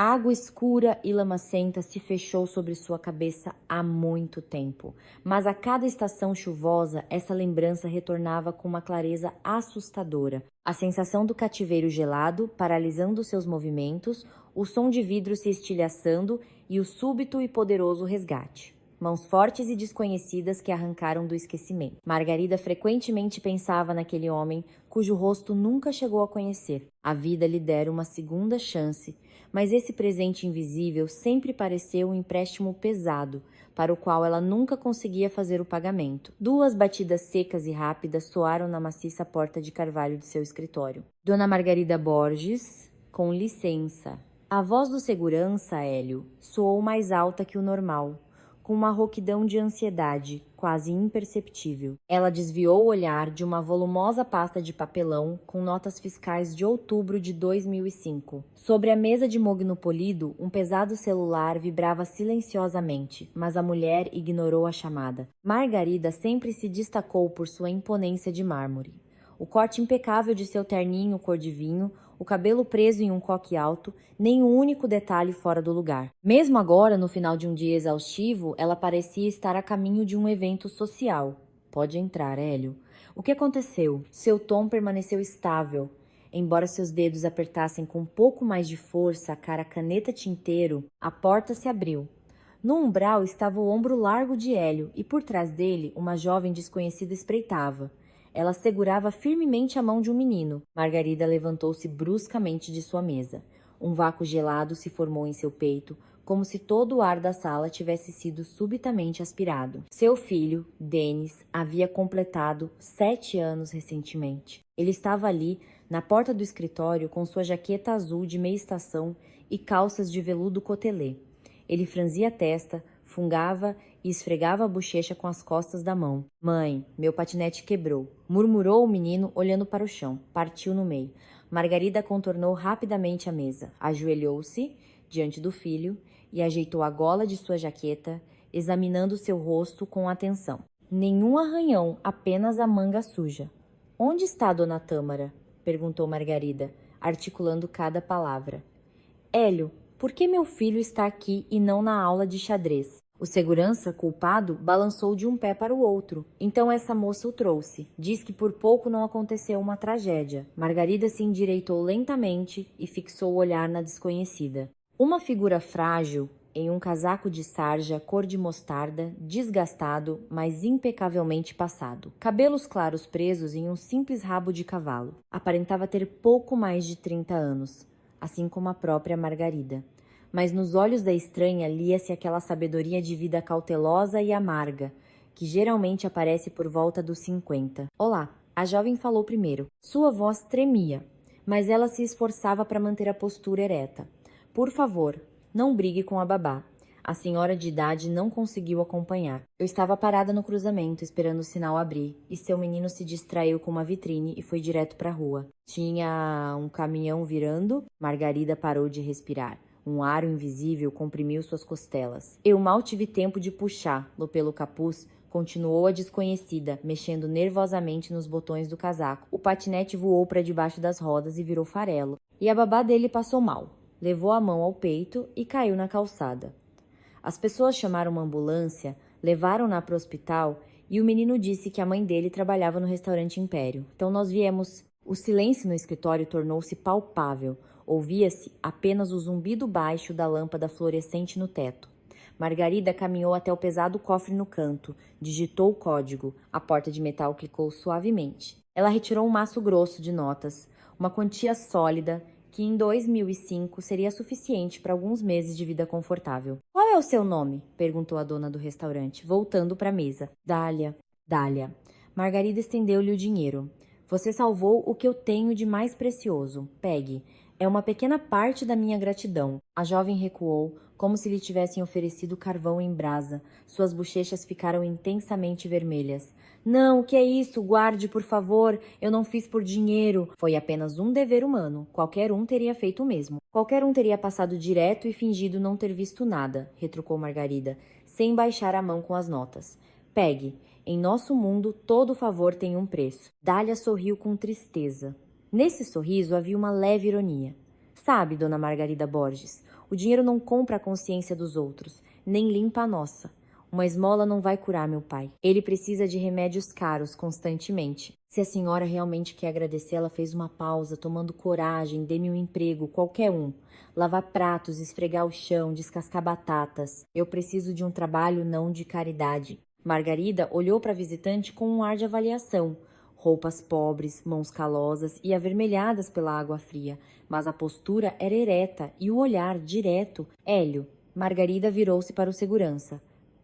A água escura e lamacenta se fechou sobre sua cabeça há muito tempo, mas a cada estação chuvosa essa lembrança retornava com uma clareza assustadora. A sensação do cativeiro gelado, paralisando seus movimentos, o som de vidro se estilhaçando e o súbito e poderoso resgate. Mãos fortes e desconhecidas que arrancaram do esquecimento. Margarida frequentemente pensava naquele homem cujo rosto nunca chegou a conhecer. A vida lhe dera uma segunda chance, mas esse presente invisível sempre pareceu um empréstimo pesado, para o qual ela nunca conseguia fazer o pagamento. 2 batidas secas e rápidas soaram na maciça porta de carvalho de seu escritório. Dona Margarida Borges, com licença. A voz do segurança, Hélio, soou mais alta que o normal, com uma rouquidão de ansiedade, quase imperceptível. Ela desviou o olhar de uma volumosa pasta de papelão com notas fiscais de outubro de 2005. Sobre a mesa de mogno polido, um pesado celular vibrava silenciosamente, mas a mulher ignorou a chamada. Margarida sempre se destacou por sua imponência de mármore. O corte impecável de seu terninho cor de vinho, o cabelo preso em um coque alto, nem um único detalhe fora do lugar. Mesmo agora, no final de um dia exaustivo, ela parecia estar a caminho de um evento social. Pode entrar, Hélio. O que aconteceu? Seu tom permaneceu estável. Embora seus dedos apertassem com um pouco mais de força a cara caneta tinteiro, a porta se abriu. No umbral estava o ombro largo de Hélio e por trás dele uma jovem desconhecida espreitava. Ela segurava firmemente a mão de um menino. Margarida levantou-se bruscamente de sua mesa. Um vácuo gelado se formou em seu peito, como se todo o ar da sala tivesse sido subitamente aspirado. Seu filho, Denis, havia completado 7 anos recentemente. Ele estava ali, na porta do escritório, com sua jaqueta azul de meia estação e calças de veludo cotelê. Ele franzia a testa, fungava e esfregava a bochecha com as costas da mão. Mãe, meu patinete quebrou, murmurou o menino olhando para o chão. Partiu no meio. Margarida contornou rapidamente a mesa, ajoelhou-se diante do filho e ajeitou a gola de sua jaqueta, examinando seu rosto com atenção. Nenhum arranhão, apenas a manga suja. Onde está Dona Tâmara? Perguntou Margarida, articulando cada palavra. Hélio, por que meu filho está aqui e não na aula de xadrez? O segurança, culpado, balançou de um pé para o outro. Então essa moça o trouxe. Diz que por pouco não aconteceu uma tragédia. Margarida se endireitou lentamente e fixou o olhar na desconhecida. Uma figura frágil, em um casaco de sarja cor de mostarda, desgastado, mas impecavelmente passado. Cabelos claros presos em um simples rabo de cavalo. Aparentava ter pouco mais de 30 anos, assim como a própria Margarida. Mas nos olhos da estranha lia-se aquela sabedoria de vida cautelosa e amarga, que geralmente aparece por volta dos 50. Olá, a jovem falou primeiro. Sua voz tremia, mas ela se esforçava para manter a postura ereta. Por favor, não brigue com a babá. A senhora de idade não conseguiu acompanhar. Eu estava parada no cruzamento, esperando o sinal abrir, e seu menino se distraiu com uma vitrine e foi direto para a rua. Tinha um caminhão virando. Margarida parou de respirar. Um aro invisível comprimiu suas costelas. Eu mal tive tempo de puxá-lo pelo capuz, continuou a desconhecida, mexendo nervosamente nos botões do casaco. O patinete voou para debaixo das rodas e virou farelo. E a babá dele passou mal. Levou a mão ao peito e caiu na calçada. As pessoas chamaram uma ambulância, levaram-na para o hospital e o menino disse que a mãe dele trabalhava no restaurante Império. Então nós viemos. O silêncio no escritório tornou-se palpável. Ouvia-se apenas o zumbido baixo da lâmpada fluorescente no teto. Margarida caminhou até o pesado cofre no canto, digitou o código. A porta de metal clicou suavemente. Ela retirou um maço grosso de notas, uma quantia sólida que em 2005 seria suficiente para alguns meses de vida confortável. Qual é o seu nome? Perguntou a dona do restaurante, voltando para a mesa. Dália. Dália. Margarida estendeu-lhe o dinheiro. Você salvou o que eu tenho de mais precioso. Pegue. É uma pequena parte da minha gratidão. A jovem recuou, como se lhe tivessem oferecido carvão em brasa. Suas bochechas ficaram intensamente vermelhas. Não, o que é isso? Guarde, por favor. Eu não fiz por dinheiro. Foi apenas um dever humano. Qualquer um teria feito o mesmo. Qualquer um teria passado direto e fingido não ter visto nada, retrucou Margarida, sem baixar a mão com as notas. Pegue. Em nosso mundo, todo favor tem um preço. Dália sorriu com tristeza. Nesse sorriso havia uma leve ironia. Sabe, dona Margarida Borges, O dinheiro não compra a consciência dos outros, nem limpa a nossa. Uma esmola não vai curar meu pai. Ele precisa de remédios caros constantemente. Se a senhora realmente quer agradecer, ela fez uma pausa, tomando coragem, dê-me um emprego, qualquer um. Lavar pratos, esfregar o chão, descascar batatas. Eu preciso de um trabalho, não de caridade. Margarida olhou para a visitante com um ar de avaliação. Roupas pobres, mãos calosas e avermelhadas pela água fria, mas a postura era ereta e o olhar direto. Hélio. Margarida virou-se para o segurança.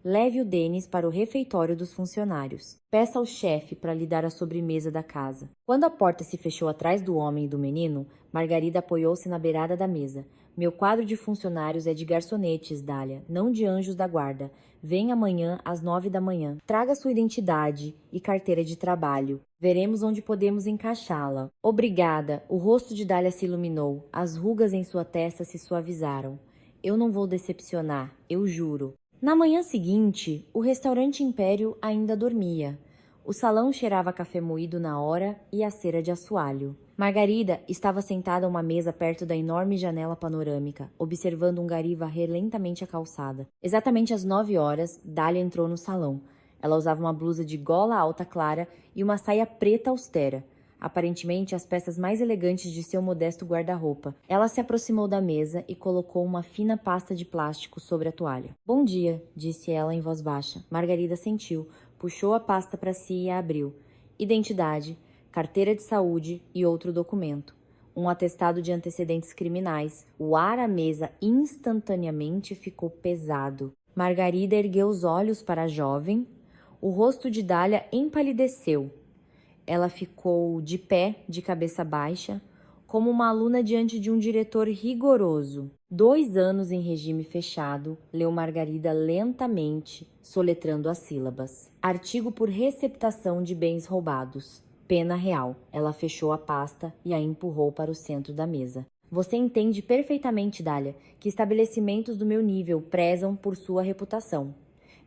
Leve o Denis para o refeitório dos funcionários. Peça ao chefe para lhe dar a sobremesa da casa. Quando a porta se fechou atrás do homem e do menino, Margarida apoiou-se na beirada da mesa. Meu quadro de funcionários é de garçonetes, Dália, não de anjos da guarda. Venha amanhã às 9 da manhã. Traga sua identidade e carteira de trabalho. Veremos onde podemos encaixá-la. Obrigada. O rosto de Dália se iluminou. As rugas em sua testa se suavizaram. Eu não vou decepcionar, eu juro. Na manhã seguinte, o restaurante Império ainda dormia. O salão cheirava café moído na hora e a cera de assoalho. Margarida estava sentada a uma mesa perto da enorme janela panorâmica, observando um gari varrer lentamente a calçada. Exatamente às 9 horas, Dália entrou no salão. Ela usava uma blusa de gola alta clara e uma saia preta austera. Aparentemente as peças mais elegantes de seu modesto guarda-roupa. Ela se aproximou da mesa e colocou uma fina pasta de plástico sobre a toalha. Bom dia, disse ela em voz baixa. Margarida sentiu, puxou a pasta para si e a abriu. Identidade, carteira de saúde e outro documento. Um atestado de antecedentes criminais. O ar à mesa instantaneamente ficou pesado. Margarida ergueu os olhos para a jovem. O rosto de Dália empalideceu. Ela ficou de pé, de cabeça baixa, como uma aluna diante de um diretor rigoroso. 2 anos em regime fechado, leu Margarida lentamente, soletrando as sílabas. Artigo por receptação de bens roubados. Pena real. Ela fechou a pasta e a empurrou para o centro da mesa. Você entende perfeitamente, Dália, que estabelecimentos do meu nível prezam por sua reputação.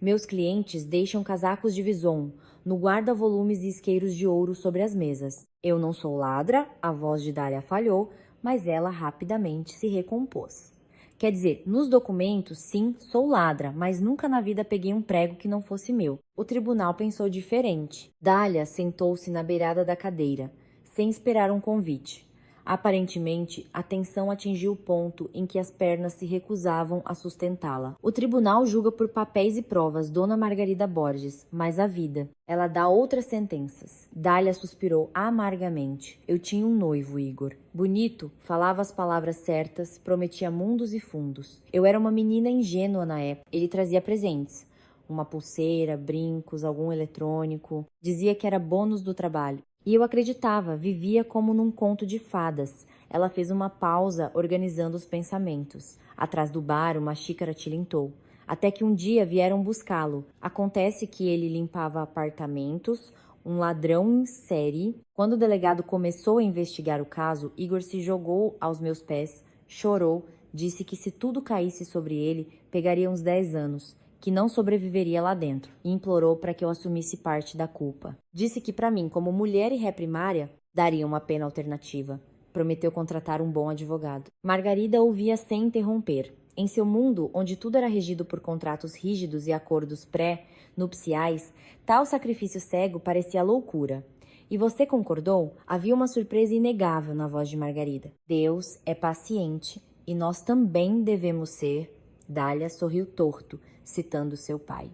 Meus clientes deixam casacos de vison no guarda-volumes e isqueiros de ouro sobre as mesas. Eu não sou ladra, a voz de Dália falhou, mas ela rapidamente se recompôs. Quer dizer, nos documentos, sim, sou ladra, mas nunca na vida peguei um prego que não fosse meu. O tribunal pensou diferente. Dália sentou-se na beirada da cadeira, sem esperar um convite. Aparentemente, a tensão atingiu o ponto em que as pernas se recusavam a sustentá-la. O tribunal julga por papéis e provas Dona Margarida Borges, mas a vida. Ela dá outras sentenças. Dália suspirou amargamente. Eu tinha um noivo, Igor. Bonito, falava as palavras certas, prometia mundos e fundos. Eu era uma menina ingênua na época. Ele trazia presentes. Uma pulseira, brincos, algum eletrônico. Dizia que era bônus do trabalho. E eu acreditava, vivia como num conto de fadas. Ela fez uma pausa, organizando os pensamentos. Atrás do bar, uma xícara tilintou. Até que um dia vieram buscá-lo. Acontece que ele limpava apartamentos, um ladrão em série. Quando o delegado começou a investigar o caso, Igor se jogou aos meus pés, chorou, disse que se tudo caísse sobre ele, pegaria uns 10 anos. Que não sobreviveria lá dentro, e implorou para que eu assumisse parte da culpa. Disse que para mim, como mulher e ré primária, daria uma pena alternativa. Prometeu contratar um bom advogado. Margarida ouvia sem interromper. Em seu mundo, onde tudo era regido por contratos rígidos e acordos pré-nupciais, tal sacrifício cego parecia loucura. E você concordou? Havia uma surpresa inegável na voz de Margarida. Deus é paciente, e nós também devemos ser. Dália sorriu torto, citando seu pai.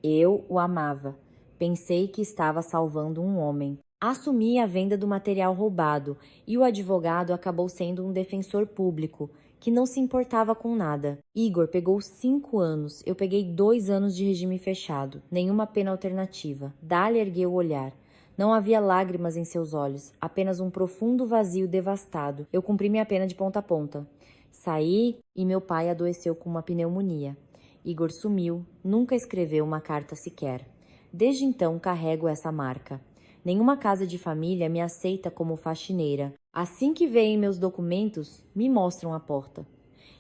Eu o amava. Pensei que estava salvando um homem. Assumi a venda do material roubado e o advogado acabou sendo um defensor público, que não se importava com nada. Igor pegou 5 anos, eu peguei 2 anos de regime fechado. Nenhuma pena alternativa. Dália ergueu o olhar. Não havia lágrimas em seus olhos, apenas um profundo vazio devastado. Eu cumpri minha pena de ponta a ponta. Saí e meu pai adoeceu com uma pneumonia. Igor sumiu, nunca escreveu uma carta sequer. Desde então carrego essa marca. Nenhuma casa de família me aceita como faxineira. Assim que veem meus documentos, me mostram a porta.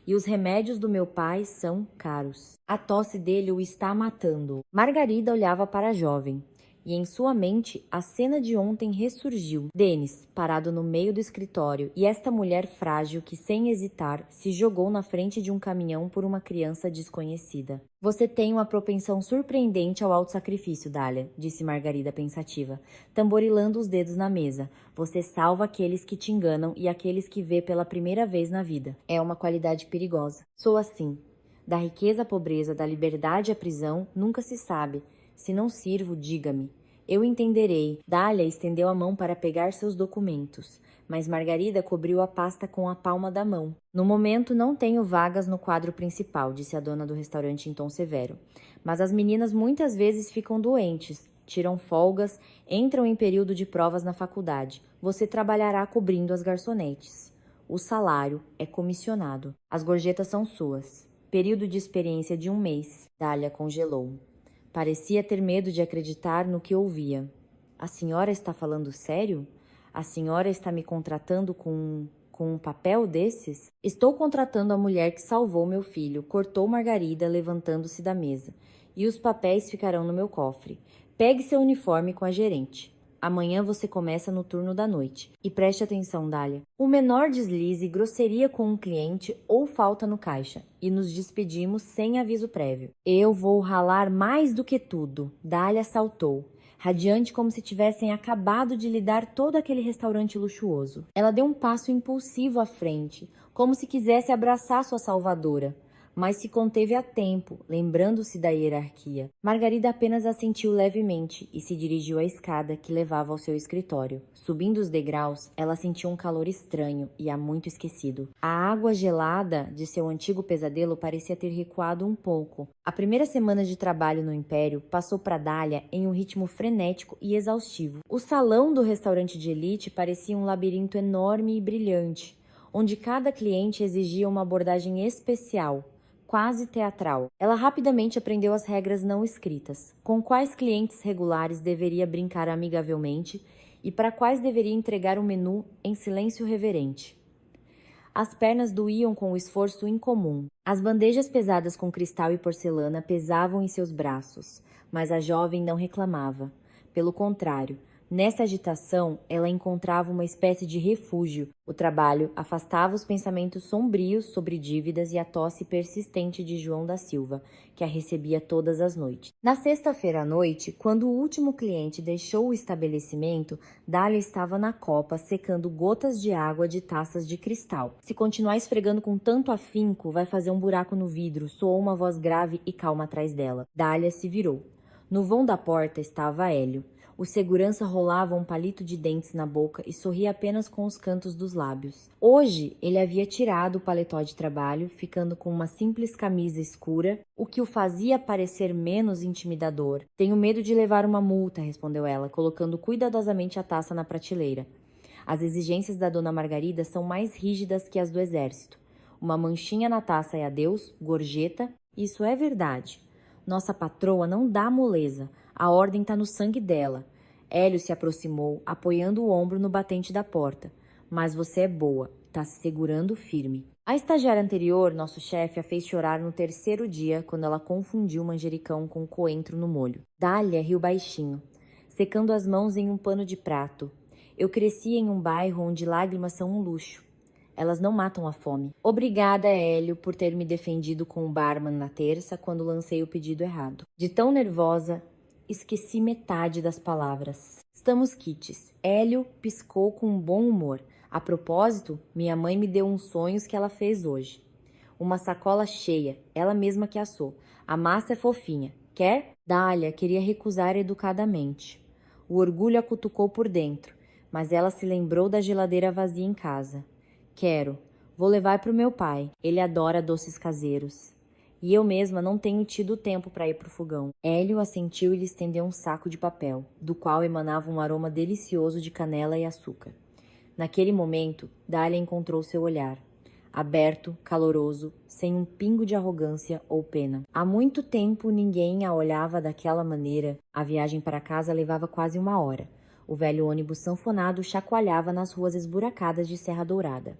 E os remédios do meu pai são caros. A tosse dele o está matando. Margarida olhava para a jovem. e em sua mente a cena de ontem ressurgiu. Denis, parado no meio do escritório, e esta mulher frágil que, sem hesitar, se jogou na frente de um caminhão por uma criança desconhecida. Você tem uma propensão surpreendente ao autossacrifício, Dália, disse Margarida pensativa, tamborilando os dedos na mesa. Você salva aqueles que te enganam e aqueles que vê pela primeira vez na vida. É uma qualidade perigosa. Sou assim. Da riqueza à pobreza, da liberdade à prisão, nunca se sabe. Se não sirvo, diga-me. Eu entenderei. Dália estendeu a mão para pegar seus documentos, mas Margarida cobriu a pasta com a palma da mão. No momento não tenho vagas no quadro principal, disse a dona do restaurante em tom severo. Mas as meninas muitas vezes ficam doentes, tiram folgas, entram em período de provas na faculdade. Você trabalhará cobrindo as garçonetes. O salário é comissionado. As gorjetas são suas. Período de experiência de 1 mês. Dália congelou. Parecia ter medo de acreditar no que ouvia. A senhora está falando sério? A senhora está me contratando com um papel desses? Estou contratando a mulher que salvou meu filho, cortou Margarida, levantando-se da mesa. E os papéis ficarão no meu cofre. Pegue seu uniforme com a gerente. Amanhã você começa no turno da noite. E preste atenção, Dália. O menor deslize, grosseria com um cliente ou falta no caixa. E nos despedimos sem aviso prévio. Eu vou ralar mais do que tudo. Dália saltou, radiante como se tivessem acabado de lhe dar todo aquele restaurante luxuoso. Ela deu um passo impulsivo à frente, como se quisesse abraçar sua salvadora. Mas se conteve a tempo, lembrando-se da hierarquia. Margarida apenas assentiu levemente e se dirigiu à escada que levava ao seu escritório. Subindo os degraus, ela sentiu um calor estranho e há muito esquecido. A água gelada de seu antigo pesadelo parecia ter recuado um pouco. A primeira semana de trabalho no Império passou para Dália em um ritmo frenético e exaustivo. O salão do restaurante de elite parecia um labirinto enorme e brilhante, onde cada cliente exigia uma abordagem especial, quase teatral. Ela rapidamente aprendeu as regras não escritas, com quais clientes regulares deveria brincar amigavelmente e para quais deveria entregar o menu em silêncio reverente. As pernas doíam com o esforço incomum. As bandejas pesadas com cristal e porcelana pesavam em seus braços, mas a jovem não reclamava. Pelo contrário, nessa agitação, ela encontrava uma espécie de refúgio. O trabalho afastava os pensamentos sombrios sobre dívidas e a tosse persistente de João da Silva, que a recebia todas as noites. Na sexta-feira à noite, quando o último cliente deixou o estabelecimento, Dália estava na copa, secando gotas de água de taças de cristal. Se continuar esfregando com tanto afinco, vai fazer um buraco no vidro, soou uma voz grave e calma atrás dela. Dália se virou. No vão da porta estava Hélio. O segurança rolava um palito de dentes na boca e sorria apenas com os cantos dos lábios. Hoje, ele havia tirado o paletó de trabalho, ficando com uma simples camisa escura, o que o fazia parecer menos intimidador. Tenho medo de levar uma multa, respondeu ela, colocando cuidadosamente a taça na prateleira. As exigências da dona Margarida são mais rígidas que as do exército. Uma manchinha na taça é adeus, gorjeta, isso é verdade. Nossa patroa não dá moleza. A ordem está no sangue dela. Hélio se aproximou, apoiando o ombro no batente da porta. Mas você é boa, está se segurando firme. A estagiária anterior, nosso chefe, a fez chorar no terceiro dia, quando ela confundiu manjericão com coentro no molho. Dália riu baixinho, secando as mãos em um pano de prato. Eu cresci em um bairro onde lágrimas são um luxo. Elas não matam a fome. Obrigada, Hélio, por ter me defendido com o barman na terça, quando lancei o pedido errado. De tão nervosa, esqueci metade das palavras. Estamos quites. Hélio piscou com bom humor. A propósito, minha mãe me deu uns sonhos que ela fez hoje. Uma sacola cheia, ela mesma que assou. A massa é fofinha. Quer? Dália queria recusar educadamente. O orgulho a cutucou por dentro, mas ela se lembrou da geladeira vazia em casa. Quero. Vou levar para o meu pai. Ele adora doces caseiros. E eu mesma não tenho tido tempo para ir para o fogão. Hélio assentiu e lhe estendeu um saco de papel, do qual emanava um aroma delicioso de canela e açúcar. Naquele momento, Dália encontrou seu olhar. Aberto, caloroso, sem um pingo de arrogância ou pena. Há muito tempo ninguém a olhava daquela maneira. A viagem para casa levava quase 1 hora. O velho ônibus sanfonado chacoalhava nas ruas esburacadas de Serra Dourada.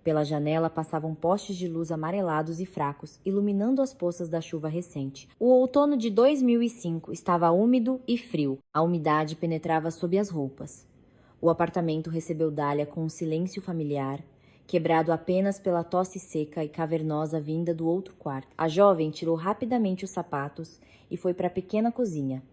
Pela janela passavam postes de luz amarelados e fracos, iluminando as poças da chuva recente. O outono de 2005 estava úmido e frio. A umidade penetrava sob as roupas. O apartamento recebeu Dália com um silêncio familiar, quebrado apenas pela tosse seca e cavernosa vinda do outro quarto. A jovem tirou rapidamente os sapatos e foi para a pequena cozinha.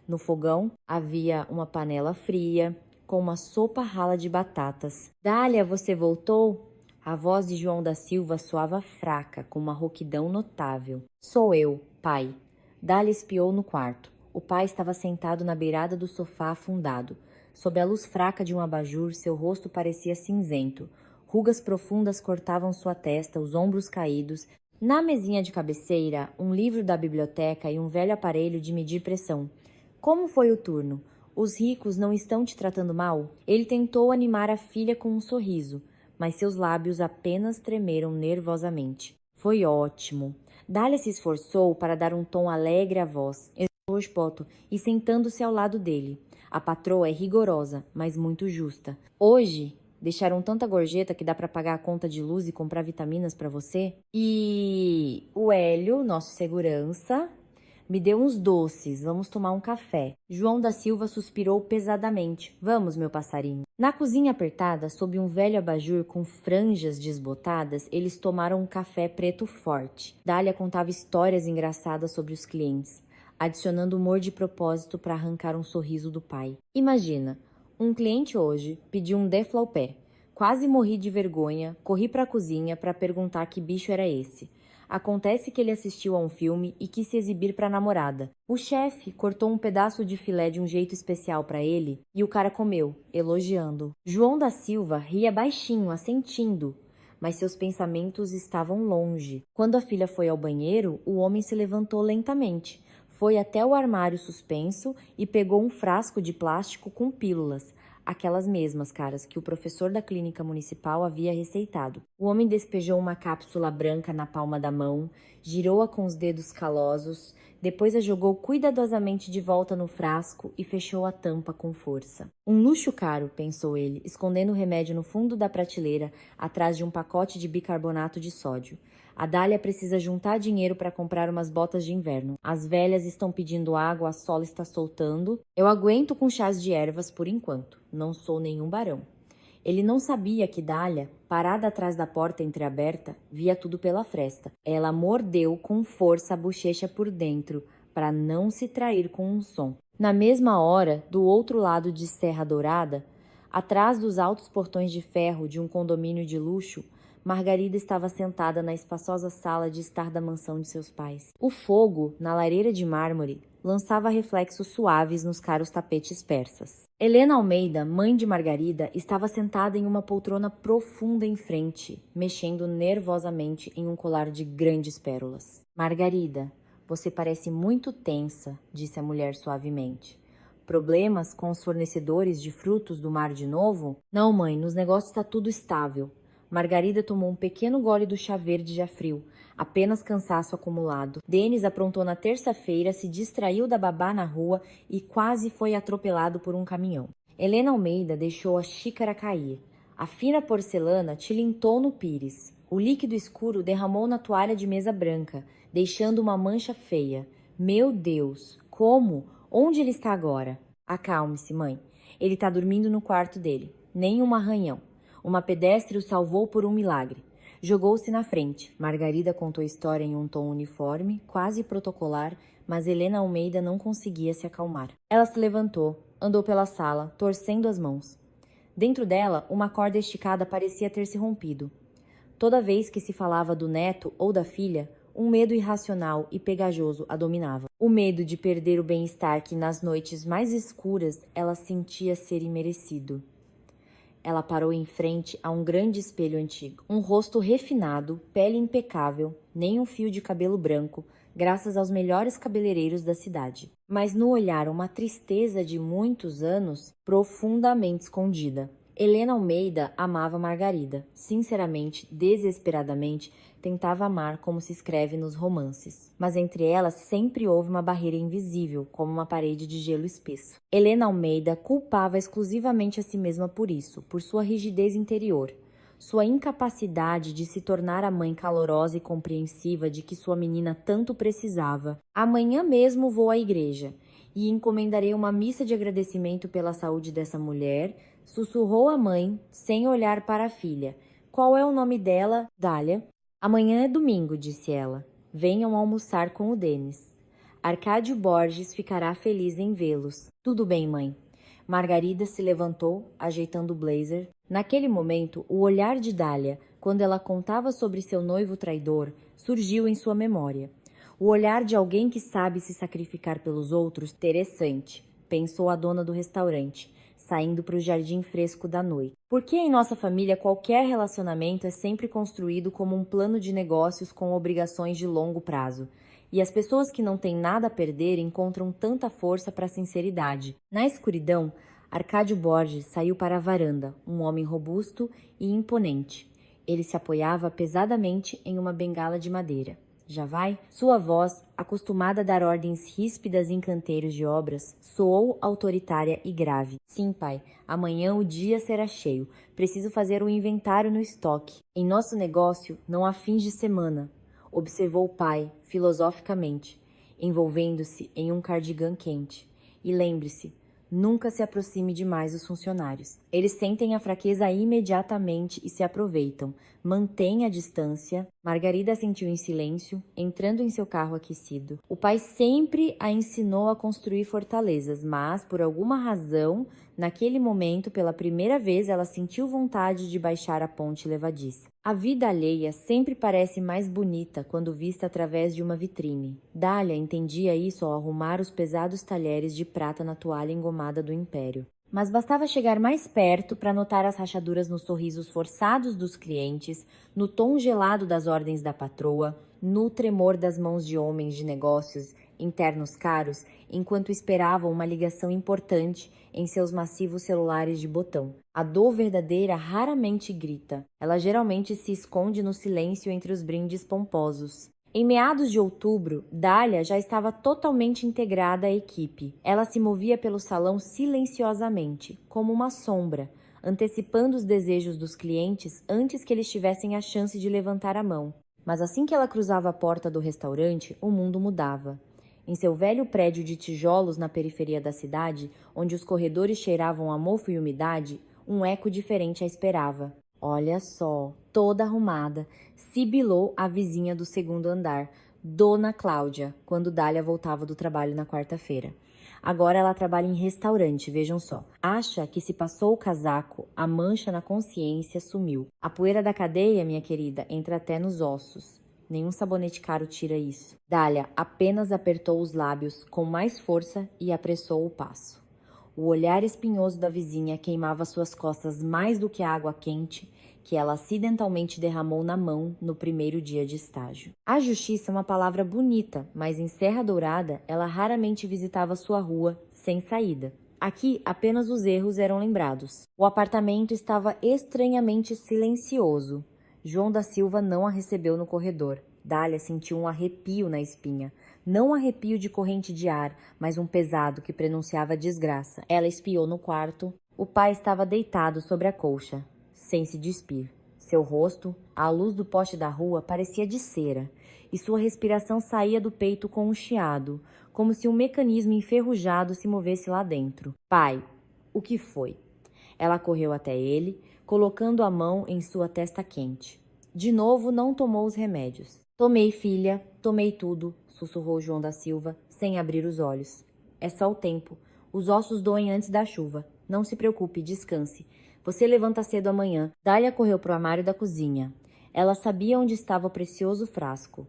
No fogão havia uma panela fria, com uma sopa rala de batatas. Dália, você voltou? A voz de João da Silva soava fraca, com uma rouquidão notável. Sou eu, pai. Dália espiou no quarto. O pai estava sentado na beirada do sofá afundado. Sob a luz fraca de um abajur, seu rosto parecia cinzento. Rugas profundas cortavam sua testa, os ombros caídos. Na mesinha de cabeceira, um livro da biblioteca e um velho aparelho de medir pressão. Como foi o turno? Os ricos não estão te tratando mal? Ele tentou animar a filha com um sorriso, mas seus lábios apenas tremeram nervosamente. Foi ótimo. Dália se esforçou para dar um tom alegre à voz, exaltou o espoto e sentando-se ao lado dele. A patroa é rigorosa, mas muito justa. Hoje, deixaram tanta gorjeta que dá para pagar a conta de luz e comprar vitaminas para você? E o Hélio, nosso segurança, me deu uns doces, vamos tomar um café. João da Silva suspirou pesadamente. Vamos, meu passarinho. Na cozinha apertada, sob um velho abajur com franjas desbotadas, eles tomaram um café preto forte. Dália contava histórias engraçadas sobre os clientes, adicionando humor de propósito para arrancar um sorriso do pai. Imagina, um cliente hoje pediu um deflaupé. Quase morri de vergonha, corri para a cozinha para perguntar que bicho era esse. Acontece que ele assistiu a um filme e quis se exibir para a namorada. O chefe cortou um pedaço de filé de um jeito especial para ele e o cara comeu, elogiando. João da Silva ria baixinho, assentindo, mas seus pensamentos estavam longe. Quando a filha foi ao banheiro, o homem se levantou lentamente, foi até o armário suspenso e pegou um frasco de plástico com pílulas. Aquelas mesmas, caras, que o professor da clínica municipal havia receitado. O homem despejou uma cápsula branca na palma da mão, girou-a com os dedos calosos, depois a jogou cuidadosamente de volta no frasco e fechou a tampa com força. Um luxo caro, pensou ele, escondendo o remédio no fundo da prateleira, atrás de um pacote de bicarbonato de sódio. A Dália precisa juntar dinheiro para comprar umas botas de inverno. As velhas estão pedindo água, a sola está soltando. Eu aguento com chás de ervas por enquanto. Não sou nenhum barão. Ele não sabia que Dália, parada atrás da porta entreaberta, via tudo pela fresta. Ela mordeu com força a bochecha por dentro, para não se trair com um som. Na mesma hora, do outro lado de Serra Dourada, atrás dos altos portões de ferro de um condomínio de luxo, Margarida estava sentada na espaçosa sala de estar da mansão de seus pais. O fogo, na lareira de mármore, lançava reflexos suaves nos caros tapetes persas. Helena Almeida, mãe de Margarida, estava sentada em uma poltrona profunda em frente, mexendo nervosamente em um colar de grandes pérolas. Margarida, você parece muito tensa, disse a mulher suavemente. Problemas com os fornecedores de frutos do mar de novo? Não, mãe, nos negócios está tudo estável. Margarida tomou um pequeno gole do chá verde já frio, apenas cansaço acumulado. Denis aprontou na terça-feira, se distraiu da babá na rua e quase foi atropelado por um caminhão. Helena Almeida deixou a xícara cair. A fina porcelana tilintou no pires. O líquido escuro derramou na toalha de mesa branca, deixando uma mancha feia. Meu Deus! Como? Onde ele está agora? Acalme-se, mãe. Ele está dormindo no quarto dele. Nem um arranhão. Uma pedestre o salvou por um milagre. Jogou-se na frente. Margarida contou a história em um tom uniforme, quase protocolar, mas Helena Almeida não conseguia se acalmar. Ela se levantou, andou pela sala, torcendo as mãos. Dentro dela, uma corda esticada parecia ter se rompido. Toda vez que se falava do neto ou da filha, um medo irracional e pegajoso a dominava. O medo de perder o bem-estar que nas noites mais escuras ela sentia ser imerecido. Ela parou em frente a um grande espelho antigo. Um rosto refinado, pele impecável, nem um fio de cabelo branco, graças aos melhores cabeleireiros da cidade. Mas no olhar uma tristeza de muitos anos, profundamente escondida. Helena Almeida amava Margarida. Sinceramente, desesperadamente, tentava amar como se escreve nos romances. Mas entre elas sempre houve uma barreira invisível, como uma parede de gelo espesso. Helena Almeida culpava exclusivamente a si mesma por isso, por sua rigidez interior. sua incapacidade de se tornar a mãe calorosa e compreensiva de que sua menina tanto precisava. Amanhã mesmo vou à igreja e encomendarei uma missa de agradecimento pela saúde dessa mulher, sussurrou a mãe, sem olhar para a filha. Qual é o nome dela? Dália. Amanhã é domingo, disse ela. Venham almoçar com o Denis. Arcádio Borges ficará feliz em vê-los. Tudo bem, mãe. Margarida se levantou, ajeitando o blazer. Naquele momento, o olhar de Dália, quando ela contava sobre seu noivo traidor, surgiu em sua memória. O olhar de alguém que sabe se sacrificar pelos outros, interessante, pensou a dona do restaurante, saindo para o jardim fresco da noite. Por que em nossa família qualquer relacionamento é sempre construído como um plano de negócios com obrigações de longo prazo? E as pessoas que não têm nada a perder encontram tanta força para a sinceridade. Na escuridão, Arcádio Borges saiu para a varanda, um homem robusto e imponente. Ele se apoiava pesadamente em uma bengala de madeira. Já vai? Sua voz, acostumada a dar ordens ríspidas em canteiros de obras, soou autoritária e grave. Sim, pai, amanhã o dia será cheio. Preciso fazer um inventário no estoque. Em nosso negócio, não há fins de semana, observou o pai, filosoficamente, envolvendo-se em um cardigã quente. E lembre-se, nunca se aproxime demais dos funcionários. Eles sentem a fraqueza imediatamente e se aproveitam. Mantenha a distância. Margarida assentiu em silêncio, entrando em seu carro aquecido. O pai sempre a ensinou a construir fortalezas, mas, por alguma razão, naquele momento, pela primeira vez, ela sentiu vontade de baixar a ponte levadiça. A vida alheia sempre parece mais bonita quando vista através de uma vitrine. Dália entendia isso ao arrumar os pesados talheres de prata na toalha engomada do império. Mas bastava chegar mais perto para notar as rachaduras nos sorrisos forçados dos clientes, no tom gelado das ordens da patroa, no tremor das mãos de homens de negócios internos caros, enquanto esperavam uma ligação importante em seus massivos celulares de botão. A dor verdadeira raramente grita. Ela geralmente se esconde no silêncio entre os brindes pomposos. Em meados de outubro, Dália já estava totalmente integrada à equipe. Ela se movia pelo salão silenciosamente, como uma sombra, antecipando os desejos dos clientes antes que eles tivessem a chance de levantar a mão. Mas assim que ela cruzava a porta do restaurante, o mundo mudava. Em seu velho prédio de tijolos na periferia da cidade, onde os corredores cheiravam a mofo e umidade, um eco diferente a esperava. Olha só, toda arrumada, sibilou a vizinha do segundo andar, Dona Cláudia, quando Dália voltava do trabalho na quarta-feira. Agora ela trabalha em restaurante, vejam só. Acha que se passou o casaco, a mancha na consciência sumiu. A poeira da cadeia, minha querida, entra até nos ossos. Nenhum sabonete caro tira isso. Dália apenas apertou os lábios com mais força e apressou o passo. O olhar espinhoso da vizinha queimava suas costas mais do que a água quente que ela acidentalmente derramou na mão no primeiro dia de estágio. A justiça é uma palavra bonita, mas em Serra Dourada ela raramente visitava sua rua sem saída. Aqui apenas os erros eram lembrados. O apartamento estava estranhamente silencioso. João da Silva não a recebeu no corredor. Dália sentiu um arrepio na espinha. Não um arrepio de corrente de ar, mas um pesado que prenunciava desgraça. Ela espiou no quarto. O pai estava deitado sobre a colcha, sem se despir. Seu rosto, à luz do poste da rua, parecia de cera, e sua respiração saía do peito com um chiado, como se um mecanismo enferrujado se movesse lá dentro. Pai, o que foi? Ela correu até ele, colocando a mão em sua testa quente. De novo, não tomou os remédios. Tomei, filha, tomei tudo, sussurrou João da Silva, sem abrir os olhos. É só o tempo. Os ossos doem antes da chuva. Não se preocupe, descanse. Você levanta cedo amanhã. Dália correu para o armário da cozinha. Ela sabia onde estava o precioso frasco.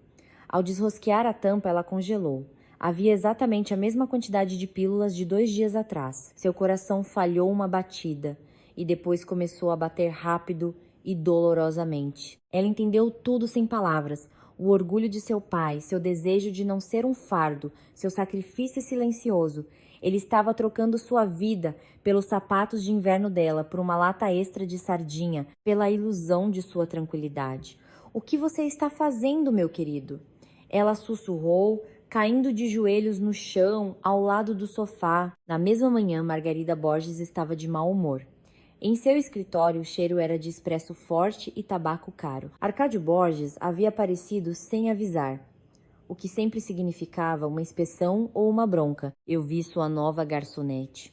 Ao desrosquear a tampa, ela congelou. Havia exatamente a mesma quantidade de pílulas de 2 dias atrás. Seu coração falhou uma batida e depois começou a bater rápido e dolorosamente. Ela entendeu tudo sem palavras. O orgulho de seu pai, seu desejo de não ser um fardo, seu sacrifício silencioso. Ele estava trocando sua vida pelos sapatos de inverno dela, por uma lata extra de sardinha, pela ilusão de sua tranquilidade. O que você está fazendo, meu querido? Ela sussurrou, caindo de joelhos no chão, ao lado do sofá. Na mesma manhã, Margarida Borges estava de mau humor. Em seu escritório, o cheiro era de expresso forte e tabaco caro. Arcádio Borges havia aparecido sem avisar, o que sempre significava uma inspeção ou uma bronca. Eu vi sua nova garçonete.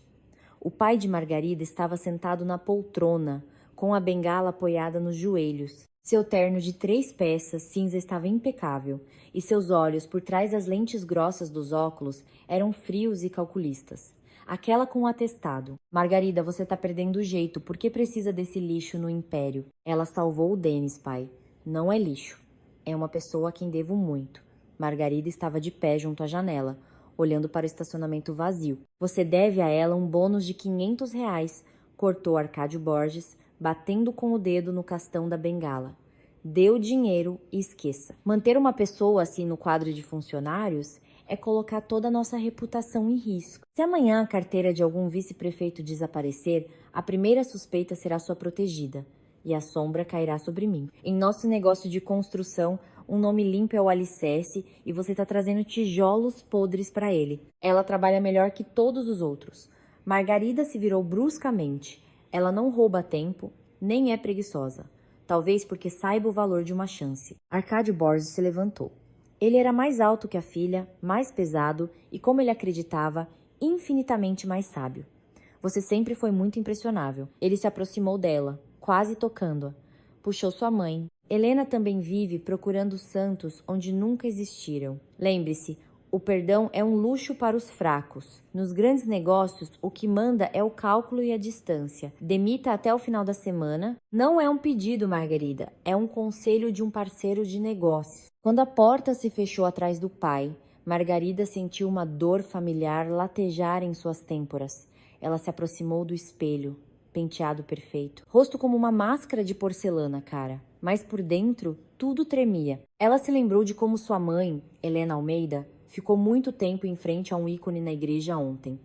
O pai de Margarida estava sentado na poltrona, com a bengala apoiada nos joelhos. Seu terno de 3 peças cinza estava impecável, e seus olhos, por trás das lentes grossas dos óculos, eram frios e calculistas. Aquela com o atestado. Margarida, você tá perdendo o jeito. Por que precisa desse lixo no império? Ela salvou o Denis, pai. Não é lixo. É uma pessoa a quem devo muito. Margarida estava de pé junto à janela, olhando para o estacionamento vazio. Você deve a ela um bônus de R$ 500, cortou Arcádio Borges, batendo com o dedo no castão da bengala. Dê o dinheiro e esqueça. Manter uma pessoa assim no quadro de funcionários é colocar toda a nossa reputação em risco. Se amanhã a carteira de algum vice-prefeito desaparecer, a primeira suspeita será sua protegida, e a sombra cairá sobre mim. Em nosso negócio de construção, um nome limpo é o alicerce e você está trazendo tijolos podres para ele. Ela trabalha melhor que todos os outros. Margarida se virou bruscamente. Ela não rouba tempo, nem é preguiçosa. Talvez porque saiba o valor de uma chance. Arcádio Borges se levantou. Ele era mais alto que a filha, mais pesado e, como ele acreditava, infinitamente mais sábio. Você sempre foi muito impressionável. Ele se aproximou dela, quase tocando-a. Puxou sua mãe. Helena também vive procurando santos onde nunca existiram. Lembre-se, o perdão é um luxo para os fracos. Nos grandes negócios, o que manda é o cálculo e a distância. Demita até o final da semana. Não é um pedido, Margarida. É um conselho de um parceiro de negócios. Quando a porta se fechou atrás do pai, Margarida sentiu uma dor familiar latejar em suas têmporas. Ela se aproximou do espelho, penteado perfeito. Rosto como uma máscara de porcelana, cara. Mas por dentro, tudo tremia. Ela se lembrou de como sua mãe, Helena Almeida, ficou muito tempo em frente a um ícone na igreja ontem,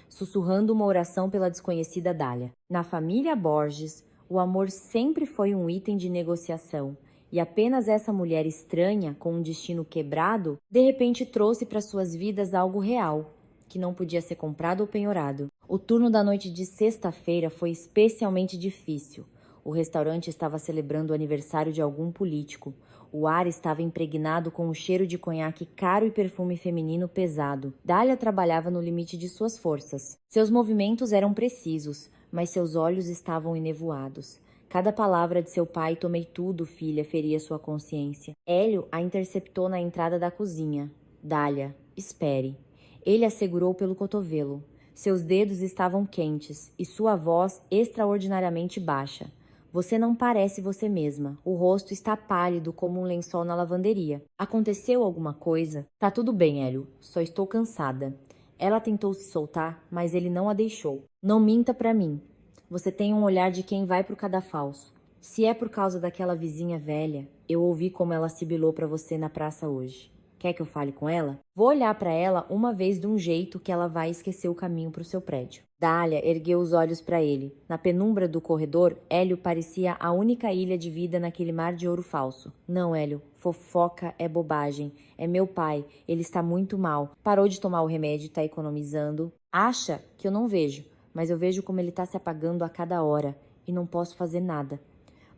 sussurrando uma oração pela desconhecida Dália. Na família Borges, o amor sempre foi um item de negociação, e apenas essa mulher estranha, com um destino quebrado, de repente trouxe para suas vidas algo real, que não podia ser comprado ou penhorado. O turno da noite de sexta-feira foi especialmente difícil. O restaurante estava celebrando o aniversário de algum político. O ar estava impregnado com o cheiro de conhaque caro e perfume feminino pesado. Dália trabalhava no limite de suas forças. Seus movimentos eram precisos, mas seus olhos estavam enevoados. Cada palavra de seu pai, tomei tudo, filha, feria sua consciência. Hélio a interceptou na entrada da cozinha. Dália, espere. Ele a segurou pelo cotovelo. Seus dedos estavam quentes e sua voz extraordinariamente baixa. Você não parece você mesma. O rosto está pálido como um lençol na lavanderia. Aconteceu alguma coisa? Tá tudo bem, Hélio. Só estou cansada. Ela tentou se soltar, mas ele não a deixou. Não minta pra mim. Você tem um olhar de quem vai pro cadafalso. Se é por causa daquela vizinha velha, eu ouvi como ela sibilou pra você na praça hoje. Quer que eu fale com ela? Vou olhar para ela uma vez de um jeito que ela vai esquecer o caminho para o seu prédio. Dália ergueu os olhos para ele. Na penumbra do corredor, Hélio parecia a única ilha de vida naquele mar de ouro falso. Não, Hélio, fofoca é bobagem. É meu pai, ele está muito mal. Parou de tomar o remédio, está economizando. Acha que eu não vejo, mas eu vejo como ele está se apagando a cada hora e não posso fazer nada.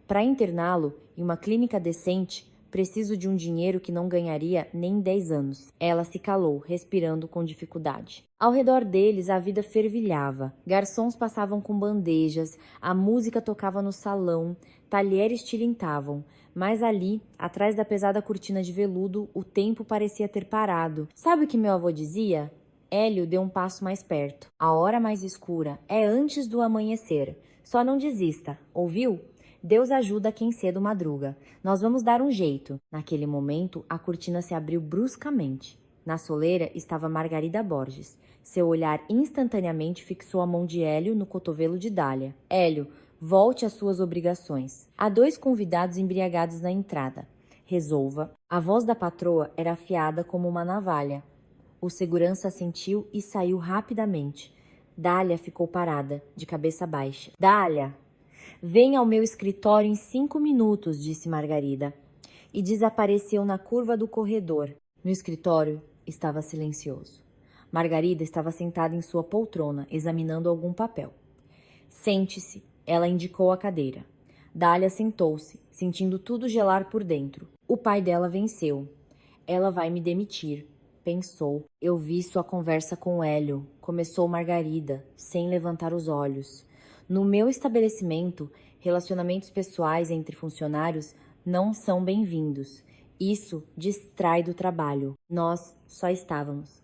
Para interná-lo em uma clínica decente, preciso de um dinheiro que não ganharia nem em 10 anos. Ela se calou, respirando com dificuldade. Ao redor deles, a vida fervilhava. Garçons passavam com bandejas, a música tocava no salão, talheres tilintavam. Mas ali, atrás da pesada cortina de veludo, o tempo parecia ter parado. Sabe o que meu avô dizia? Hélio deu um passo mais perto. A hora mais escura é antes do amanhecer. Só não desista, ouviu? Deus ajuda quem cedo madruga. Nós vamos dar um jeito. Naquele momento, a cortina se abriu bruscamente. Na soleira estava Margarida Borges. Seu olhar instantaneamente fixou a mão de Hélio no cotovelo de Dália. Hélio, volte às suas obrigações. Há 2 convidados embriagados na entrada. Resolva. A voz da patroa era afiada como uma navalha. O segurança assentiu e saiu rapidamente. Dália ficou parada, de cabeça baixa. Dália! Venha ao meu escritório em 5 minutos, disse Margarida, e desapareceu na curva do corredor. No escritório estava silencioso. Margarida estava sentada em sua poltrona, examinando algum papel. Sente-se, Ela indicou a cadeira. Dália sentou-se, sentindo tudo gelar por dentro. O pai dela venceu. Ela vai me demitir, pensou. Eu vi sua conversa com Hélio, começou Margarida, sem levantar os olhos. No meu estabelecimento, relacionamentos pessoais entre funcionários não são bem-vindos. Isso distrai do trabalho. Nós só estávamos.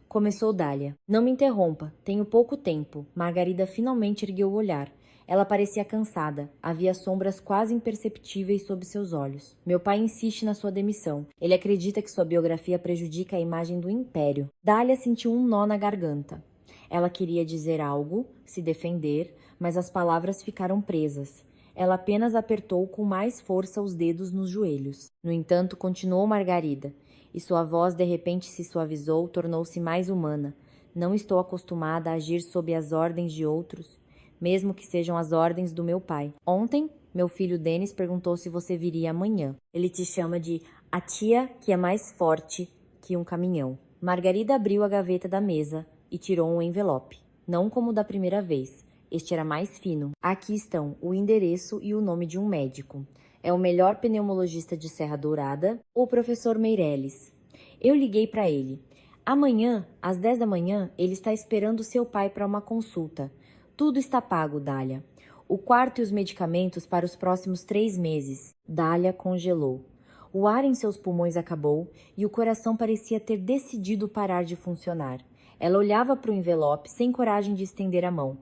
Começou Dália. Não me interrompa, tenho pouco tempo. Margarida finalmente ergueu o olhar. Ela parecia cansada. Havia sombras quase imperceptíveis sob seus olhos. Meu pai insiste na sua demissão. Ele acredita que sua biografia prejudica a imagem do império. Dália sentiu um nó na garganta. Ela queria dizer algo, se defender, mas as palavras ficaram presas. Ela apenas apertou com mais força os dedos nos joelhos. No entanto, continuou Margarida, e sua voz de repente se suavizou, tornou-se mais humana. Não estou acostumada a agir sob as ordens de outros, mesmo que sejam as ordens do meu pai. Ontem, meu filho Denis perguntou se você viria amanhã. Ele te chama de a tia que é mais forte que um caminhão. Margarida abriu a gaveta da mesa e tirou um envelope. Não como da primeira vez. Este era mais fino. Aqui estão o endereço e o nome de um médico. É o melhor pneumologista de Serra Dourada, o professor Meirelles. Eu liguei para ele. Amanhã, às 10 da manhã, ele está esperando seu pai para uma consulta. Tudo está pago, Dália. O quarto e os medicamentos para os próximos 3 meses. Dália congelou. O ar em seus pulmões acabou e o coração parecia ter decidido parar de funcionar. Ela olhava para o envelope sem coragem de estender a mão.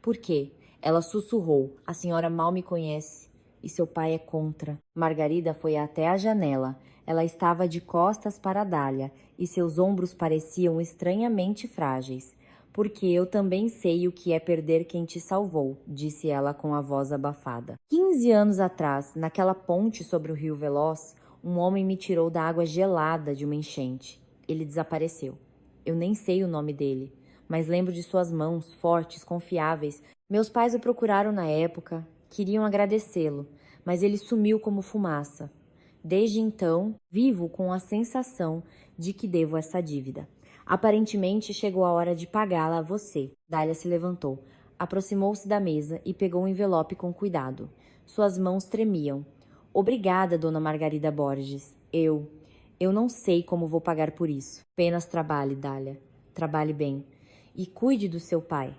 Por quê? Ela sussurrou. A senhora mal me conhece. E seu pai é contra. Margarida foi até a janela. Ela estava de costas para Dália e seus ombros pareciam estranhamente frágeis. Porque eu também sei o que é perder quem te salvou, disse ela com a voz abafada. 15 anos atrás, naquela ponte sobre o rio Veloz, um homem me tirou da água gelada de uma enchente. Ele desapareceu. Eu nem sei o nome dele, mas lembro de suas mãos, fortes, confiáveis. Meus pais o procuraram na época, queriam agradecê-lo, mas ele sumiu como fumaça. Desde então, vivo com a sensação de que devo essa dívida. Aparentemente, chegou a hora de pagá-la a você. Dália se levantou, aproximou-se da mesa e pegou o envelope com cuidado. Suas mãos tremiam. Obrigada, dona Margarida Borges. Eu não sei como vou pagar por isso. Apenas trabalhe, Dália. Trabalhe bem. E cuide do seu pai.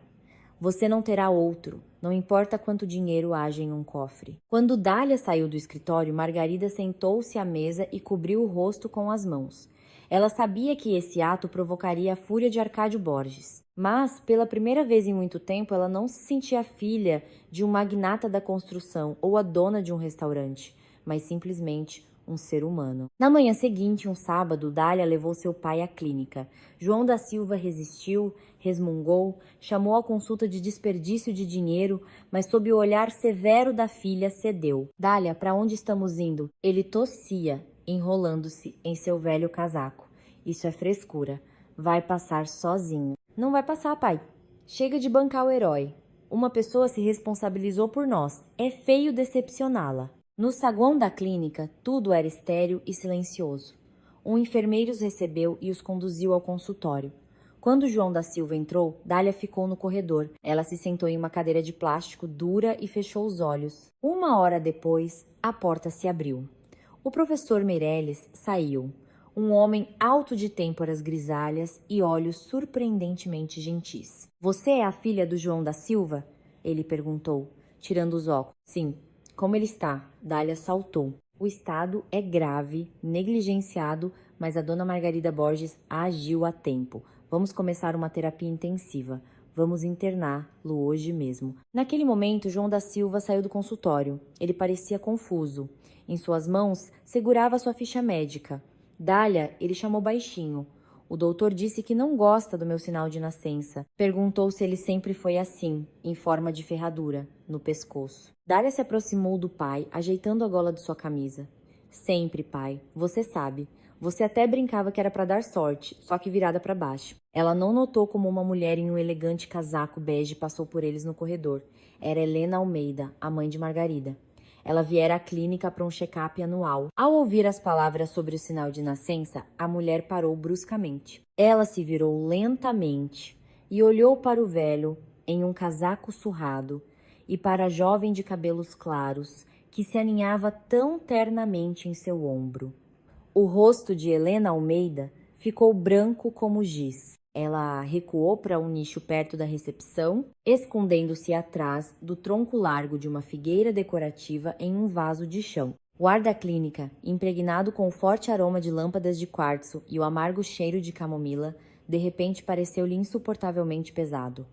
Você não terá outro, não importa quanto dinheiro haja em um cofre. Quando Dália saiu do escritório, Margarida sentou-se à mesa e cobriu o rosto com as mãos. Ela sabia que esse ato provocaria a fúria de Arcádio Borges. Mas, pela primeira vez em muito tempo, ela não se sentia filha de um magnata da construção ou a dona de um restaurante, mas simplesmente um ser humano. Na manhã seguinte, um sábado, Dália levou seu pai à clínica. João da Silva resistiu, resmungou, chamou a consulta de desperdício de dinheiro, mas sob o olhar severo da filha, cedeu. Dália, para onde estamos indo? Ele tossia, enrolando-se em seu velho casaco. Isso é frescura. Vai passar sozinho. Não vai passar, pai. Chega de bancar o herói. Uma pessoa se responsabilizou por nós. É feio decepcioná-la. No saguão da clínica, tudo era estéril e silencioso. Um enfermeiro os recebeu e os conduziu ao consultório. Quando João da Silva entrou, Dália ficou no corredor. Ela se sentou em uma cadeira de plástico dura e fechou os olhos. 1 hora depois, a porta se abriu. O professor Meirelles saiu. Um homem alto de têmporas grisalhas e olhos surpreendentemente gentis. Você é a filha do João da Silva? Ele perguntou, tirando os óculos. Sim. Como ele está? Dália saltou. O estado é grave, negligenciado, mas a dona Margarida Borges agiu a tempo. Vamos começar uma terapia intensiva. Vamos interná-lo hoje mesmo. Naquele momento, João da Silva saiu do consultório. Ele parecia confuso. Em suas mãos, segurava sua ficha médica. Dália, ele chamou baixinho. O doutor disse que não gosta do meu sinal de nascença. Perguntou se ele sempre foi assim, em forma de ferradura, no pescoço. Dália se aproximou do pai, ajeitando a gola de sua camisa. Sempre, pai. Você sabe. Você até brincava que era para dar sorte, só que virada para baixo. Ela não notou como uma mulher em um elegante casaco bege passou por eles no corredor. Era Helena Almeida, a mãe de Margarida. Ela viera à clínica para um check-up anual. Ao ouvir as palavras sobre o sinal de nascença, a mulher parou bruscamente. Ela se virou lentamente e olhou para o velho em um casaco surrado e para a jovem de cabelos claros, que se aninhava tão ternamente em seu ombro. O rosto de Helena Almeida ficou branco como giz. Ela recuou para um nicho perto da recepção, escondendo-se atrás do tronco largo de uma figueira decorativa em um vaso de chão. O ar da clínica, impregnado com o forte aroma de lâmpadas de quartzo e o amargo cheiro de camomila, de repente pareceu-lhe insuportavelmente pesado.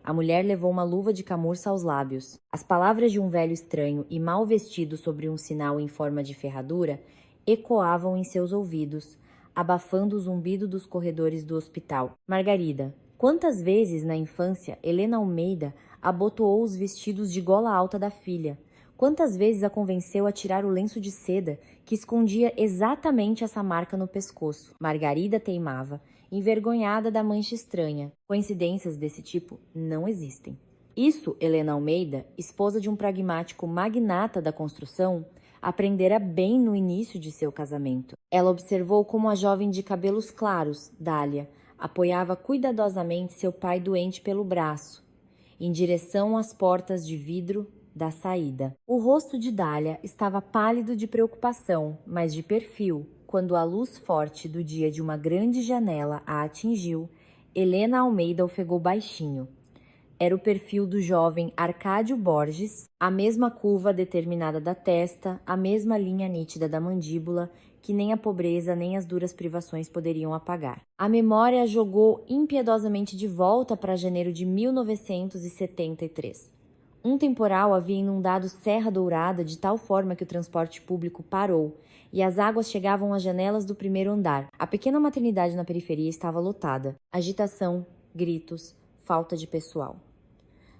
A mulher levou uma luva de camurça aos lábios. As palavras de um velho estranho e mal vestido sobre um sinal em forma de ferradura ecoavam em seus ouvidos, abafando o zumbido dos corredores do hospital. Margarida. Quantas vezes na infância Helena Almeida abotoou os vestidos de gola alta da filha? Quantas vezes a convenceu a tirar o lenço de seda que escondia exatamente essa marca no pescoço? Margarida teimava, envergonhada da mancha estranha. Coincidências desse tipo não existem. Isso, Helena Almeida, esposa de um pragmático magnata da construção, aprendera bem no início de seu casamento. Ela observou como a jovem de cabelos claros, Dália, apoiava cuidadosamente seu pai doente pelo braço, em direção às portas de vidro da saída. O rosto de Dália estava pálido de preocupação, mas de perfil. Quando a luz forte do dia de uma grande janela a atingiu, Helena Almeida ofegou baixinho. Era o perfil do jovem Arcádio Borges, a mesma curva determinada da testa, a mesma linha nítida da mandíbula, que nem a pobreza nem as duras privações poderiam apagar. A memória a jogou impiedosamente de volta para janeiro de 1973. Um temporal havia inundado Serra Dourada de tal forma que o transporte público parou e as águas chegavam às janelas do primeiro andar. A pequena maternidade na periferia estava lotada. Agitação, gritos, falta de pessoal.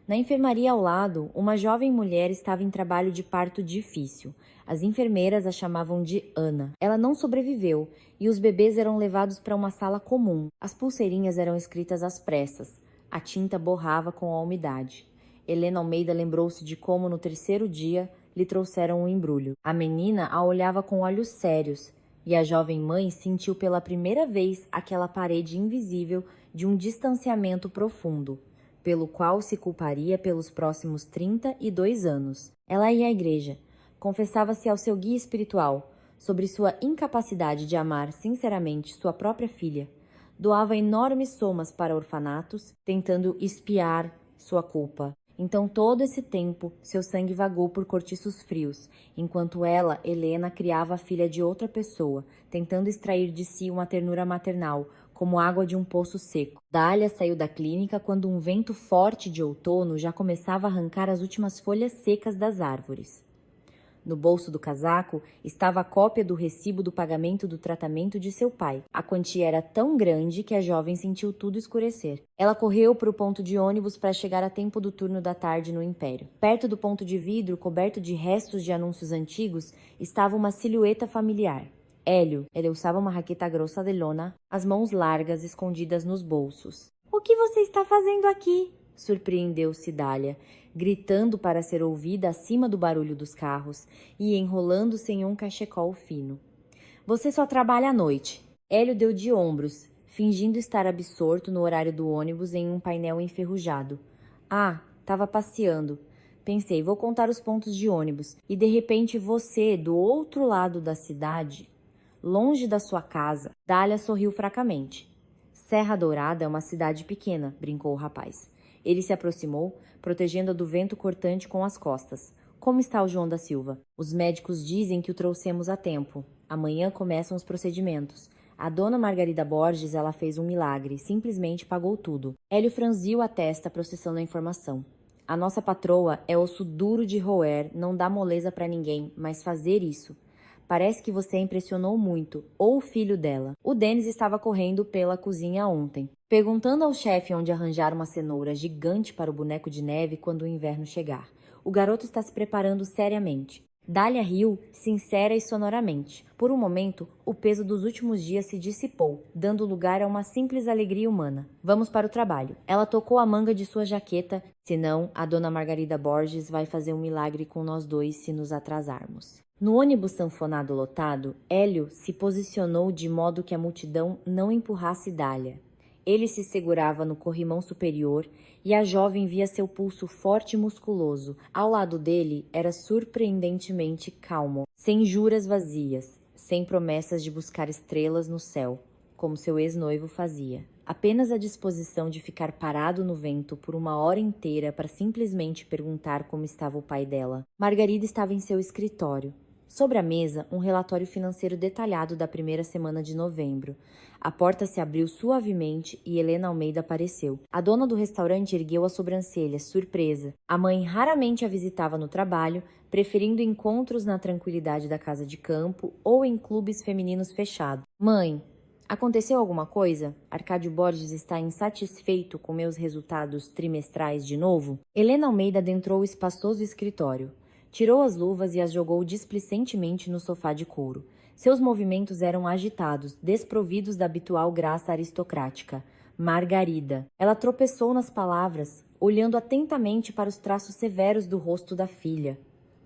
Na enfermaria ao lado, uma jovem mulher estava em trabalho de parto difícil. As enfermeiras a chamavam de Ana. Ela não sobreviveu e os bebês eram levados para uma sala comum. As pulseirinhas eram escritas às pressas. A tinta borrava com a umidade. Helena Almeida lembrou-se de como, no terceiro dia, lhe trouxeram um embrulho. A menina a olhava com olhos sérios e a jovem mãe sentiu pela primeira vez aquela parede invisível de um distanciamento profundo, pelo qual se culparia pelos próximos 32 anos. Ela ia à igreja, confessava-se ao seu guia espiritual sobre sua incapacidade de amar sinceramente sua própria filha, doava enormes somas para orfanatos, tentando expiar sua culpa. Então, todo esse tempo, seu sangue vagou por cortiços frios, enquanto ela, Helena, criava a filha de outra pessoa, tentando extrair de si uma ternura maternal, como água de um poço seco. Dália saiu da clínica quando um vento forte de outono já começava a arrancar as últimas folhas secas das árvores. No bolso do casaco estava a cópia do recibo do pagamento do tratamento de seu pai. A quantia era tão grande que a jovem sentiu tudo escurecer. Ela correu para o ponto de ônibus para chegar a tempo do turno da tarde no Império. Perto do ponto de vidro, coberto de restos de anúncios antigos, estava uma silhueta familiar. Hélio, ele usava uma raqueta grossa de lona, as mãos largas escondidas nos bolsos. — O que você está fazendo aqui? Surpreendeu-se Dália, gritando para ser ouvida acima do barulho dos carros e enrolando-se em um cachecol fino. — Você só trabalha à noite. Hélio deu de ombros, fingindo estar absorto no horário do ônibus em um painel enferrujado. — Ah, estava passeando. Pensei, vou contar os pontos de ônibus. E de repente você, do outro lado da cidade, longe da sua casa. Dália sorriu fracamente. Serra Dourada é uma cidade pequena, brincou o rapaz. Ele se aproximou, protegendo-a do vento cortante com as costas. Como está o João da Silva? Os médicos dizem que o trouxemos a tempo. Amanhã começam os procedimentos. A dona Margarida Borges, ela fez um milagre, simplesmente pagou tudo. Hélio franziu a testa, processando a informação. A nossa patroa é osso duro de roer, não dá moleza pra ninguém, mas fazer isso. Parece que você a impressionou muito, ou o filho dela. O Denis estava correndo pela cozinha ontem, perguntando ao chefe onde arranjar uma cenoura gigante para o boneco de neve quando o inverno chegar. O garoto está se preparando seriamente. Dália riu, sincera e sonoramente. Por um momento, o peso dos últimos dias se dissipou, dando lugar a uma simples alegria humana. Vamos para o trabalho. Ela tocou a manga de sua jaqueta, senão a dona Margarida Borges vai fazer um milagre com nós dois se nos atrasarmos. No ônibus sanfonado lotado, Hélio se posicionou de modo que a multidão não empurrasse Dália. Ele se segurava no corrimão superior e a jovem via seu pulso forte e musculoso. Ao lado dele era surpreendentemente calmo, sem juras vazias, sem promessas de buscar estrelas no céu, como seu ex-noivo fazia. Apenas a disposição de ficar parado no vento por uma hora inteira para simplesmente perguntar como estava o pai dela. Margarida estava em seu escritório. Sobre a mesa, um relatório financeiro detalhado da primeira semana de novembro. A porta se abriu suavemente e Helena Almeida apareceu. A dona do restaurante ergueu as sobrancelhas, surpresa. A mãe raramente a visitava no trabalho, preferindo encontros na tranquilidade da casa de campo ou em clubes femininos fechados. Mãe, aconteceu alguma coisa? Arcádio Borges está insatisfeito com meus resultados trimestrais de novo? Helena Almeida adentrou o espaçoso escritório. Tirou as luvas e as jogou displicentemente no sofá de couro. Seus movimentos eram agitados, desprovidos da habitual graça aristocrática. Margarida. Ela tropeçou nas palavras, olhando atentamente para os traços severos do rosto da filha.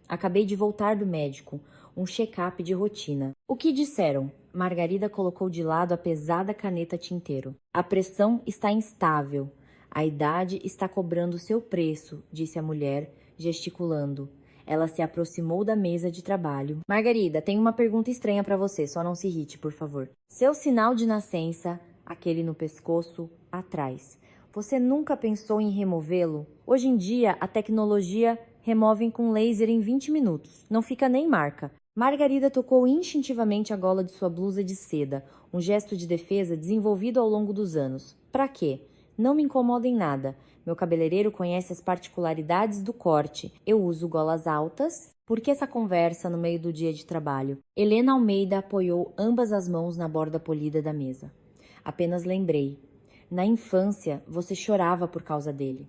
Acabei de voltar do médico, um check-up de rotina. O que disseram? Margarida colocou de lado a pesada caneta tinteiro. A pressão está instável. A idade está cobrando seu preço, disse a mulher, gesticulando. Ela se aproximou da mesa de trabalho. Margarida, tenho uma pergunta estranha para você, só não se irrite, por favor. Seu sinal de nascença, aquele no pescoço, atrás. Você nunca pensou em removê-lo? Hoje em dia, a tecnologia remove com laser em 20 minutos. Não fica nem marca. Margarida tocou instintivamente a gola de sua blusa de seda, um gesto de defesa desenvolvido ao longo dos anos. Pra quê? Não me incomoda em nada. Meu cabeleireiro conhece as particularidades do corte. Eu uso golas altas. Por que essa conversa no meio do dia de trabalho? Helena Almeida apoiou ambas as mãos na borda polida da mesa. Apenas lembrei. Na infância, você chorava por causa dele.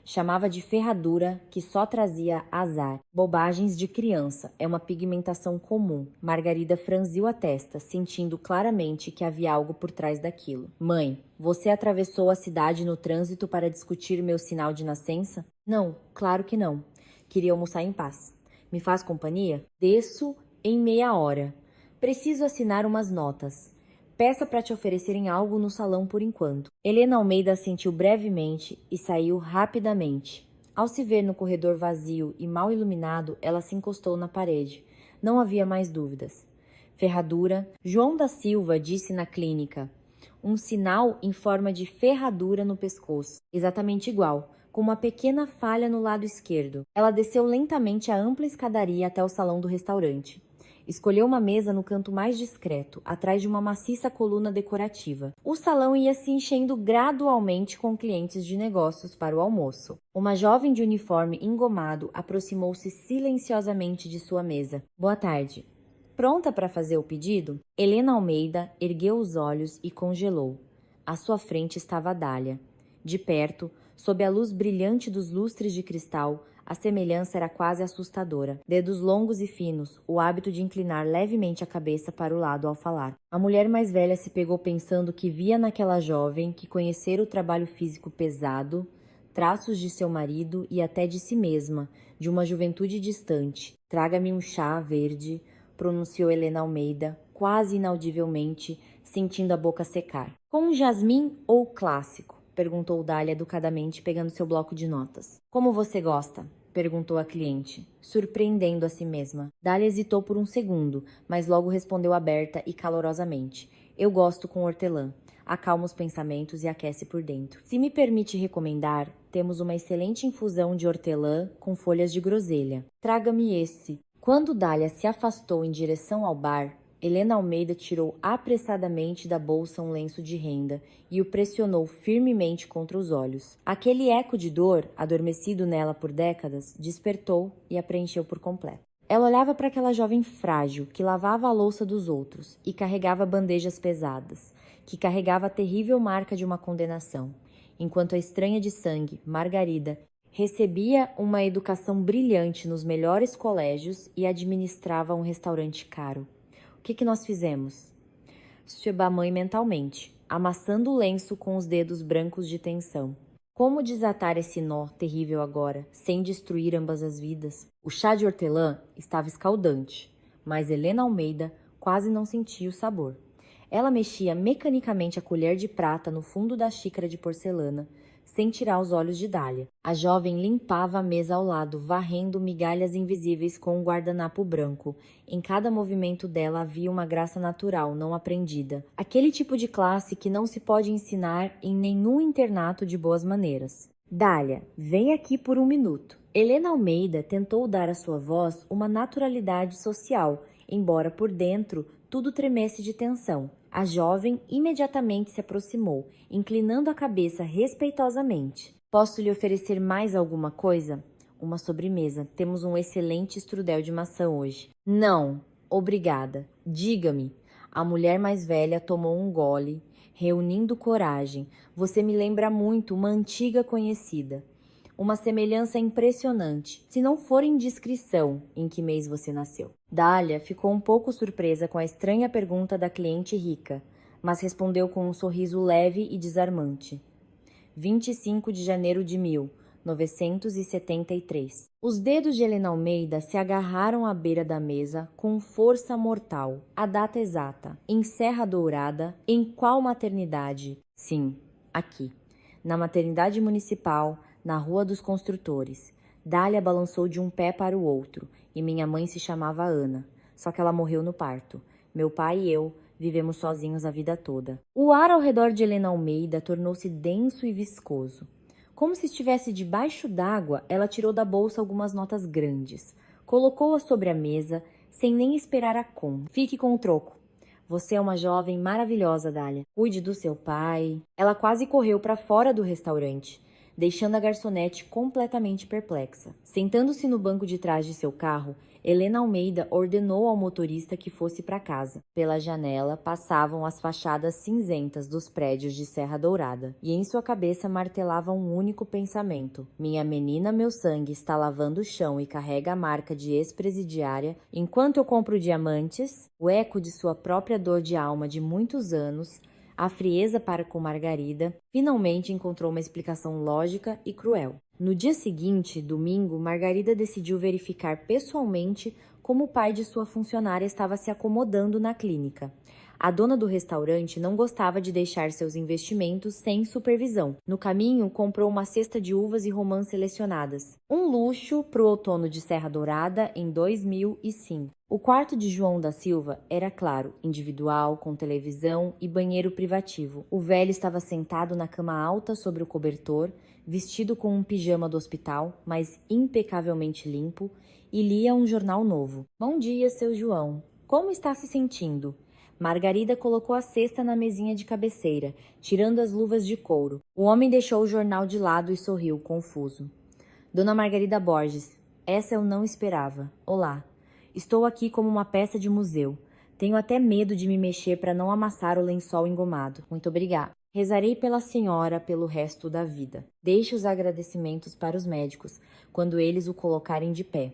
Chamava de ferradura, que só trazia azar. Bobagens de criança, é uma pigmentação comum. Margarida franziu a testa, sentindo claramente que havia algo por trás daquilo. Mãe, você atravessou a cidade no trânsito para discutir meu sinal de nascença? Não, claro que não. Queria almoçar em paz. Me faz companhia? Desço em meia hora. Preciso assinar umas notas. Peça para te oferecerem algo no salão por enquanto. Helena Almeida assentiu brevemente e saiu rapidamente. Ao se ver no corredor vazio e mal iluminado, ela se encostou na parede. Não havia mais dúvidas. Ferradura. João da Silva disse na clínica. Um sinal em forma de ferradura no pescoço. Exatamente igual, com uma pequena falha no lado esquerdo. Ela desceu lentamente a ampla escadaria até o salão do restaurante. Escolheu uma mesa no canto mais discreto, atrás de uma maciça coluna decorativa. O salão ia se enchendo gradualmente com clientes de negócios para o almoço. Uma jovem de uniforme engomado aproximou-se silenciosamente de sua mesa. Boa tarde. Pronta para fazer o pedido? Helena Almeida ergueu os olhos e congelou. À sua frente estava Dália. De perto, sob a luz brilhante dos lustres de cristal, a semelhança era quase assustadora. Dedos longos e finos, o hábito de inclinar levemente a cabeça para o lado ao falar. A mulher mais velha se pegou pensando que via naquela jovem que conhecera o trabalho físico pesado, traços de seu marido e até de si mesma, de uma juventude distante. Traga-me um chá verde, pronunciou Helena Almeida, quase inaudivelmente, sentindo a boca secar. Com jasmim ou clássico? Perguntou Dália educadamente, pegando seu bloco de notas. Como você gosta? Perguntou a cliente, surpreendendo a si mesma. Dália hesitou por um segundo, mas logo respondeu aberta e calorosamente. Eu gosto com hortelã. Acalma os pensamentos e aquece por dentro. Se me permite recomendar, temos uma excelente infusão de hortelã com folhas de groselha. Traga-me esse. Quando Dália se afastou em direção ao bar, Helena Almeida tirou apressadamente da bolsa um lenço de renda e o pressionou firmemente contra os olhos. Aquele eco de dor, adormecido nela por décadas, despertou e a preencheu por completo. Ela olhava para aquela jovem frágil que lavava a louça dos outros e carregava bandejas pesadas, que carregava a terrível marca de uma condenação, enquanto a estranha de sangue, Margarida, recebia uma educação brilhante nos melhores colégios e administrava um restaurante caro. O que nós fizemos? Sussurrou a mãe mentalmente, amassando o lenço com os dedos brancos de tensão. Como desatar esse nó terrível agora, sem destruir ambas as vidas? O chá de hortelã estava escaldante, mas Helena Almeida quase não sentia o sabor. Ela mexia mecanicamente a colher de prata no fundo da xícara de porcelana, sem tirar os olhos de Dália. A jovem limpava a mesa ao lado, varrendo migalhas invisíveis com um guardanapo branco. Em cada movimento dela havia uma graça natural, não aprendida. Aquele tipo de classe que não se pode ensinar em nenhum internato de boas maneiras. Dália, vem aqui por um minuto. Helena Almeida tentou dar à sua voz uma naturalidade social, embora por dentro tudo tremesse de tensão. A jovem imediatamente se aproximou, inclinando a cabeça respeitosamente. Posso lhe oferecer mais alguma coisa? Uma sobremesa. Temos um excelente strudel de maçã hoje. Não, obrigada. Diga-me. A mulher mais velha tomou um gole, reunindo coragem. Você me lembra muito uma antiga conhecida. Uma semelhança impressionante, se não for indiscrição, em que mês você nasceu. Dália ficou um pouco surpresa com a estranha pergunta da cliente rica, mas respondeu com um sorriso leve e desarmante. 25 de janeiro de 1973. Os dedos de Helena Almeida se agarraram à beira da mesa com força mortal. A data exata. Em Serra Dourada. Em qual maternidade? Sim, aqui. Na maternidade municipal, na Rua dos Construtores. Dália balançou de um pé para o outro, e minha mãe se chamava Ana, só que ela morreu no parto. Meu pai e eu vivemos sozinhos a vida toda. O ar ao redor de Helena Almeida tornou-se denso e viscoso. Como se estivesse debaixo d'água, ela tirou da bolsa algumas notas grandes. Colocou-as sobre a mesa, sem nem esperar a conta. Fique com o troco. Você é uma jovem maravilhosa, Dália. Cuide do seu pai. Ela quase correu para fora do restaurante, deixando a garçonete completamente perplexa. Sentando-se no banco de trás de seu carro, Helena Almeida ordenou ao motorista que fosse para casa. Pela janela passavam as fachadas cinzentas dos prédios de Serra Dourada, e em sua cabeça martelava um único pensamento. Minha menina, meu sangue, está lavando o chão e carrega a marca de ex-presidiária, enquanto eu compro diamantes. O eco de sua própria dor de alma de muitos anos, a frieza para com Margarida, finalmente encontrou uma explicação lógica e cruel. No dia seguinte, domingo, Margarida decidiu verificar pessoalmente como o pai de sua funcionária estava se acomodando na clínica. A dona do restaurante não gostava de deixar seus investimentos sem supervisão. No caminho, comprou uma cesta de uvas e romãs selecionadas. Um luxo para o outono de Serra Dourada em 2005. O quarto de João da Silva era, claro, individual, com televisão e banheiro privativo. O velho estava sentado na cama alta sobre o cobertor, vestido com um pijama do hospital, mas impecavelmente limpo, e lia um jornal novo. Bom dia, seu João. Como está se sentindo? Margarida colocou a cesta na mesinha de cabeceira, tirando as luvas de couro. O homem deixou o jornal de lado e sorriu, confuso. Dona Margarida Borges, essa eu não esperava. Olá. Estou aqui como uma peça de museu. Tenho até medo de me mexer para não amassar o lençol engomado. Muito obrigada. Rezarei pela senhora pelo resto da vida. Deixe os agradecimentos para os médicos, quando eles o colocarem de pé.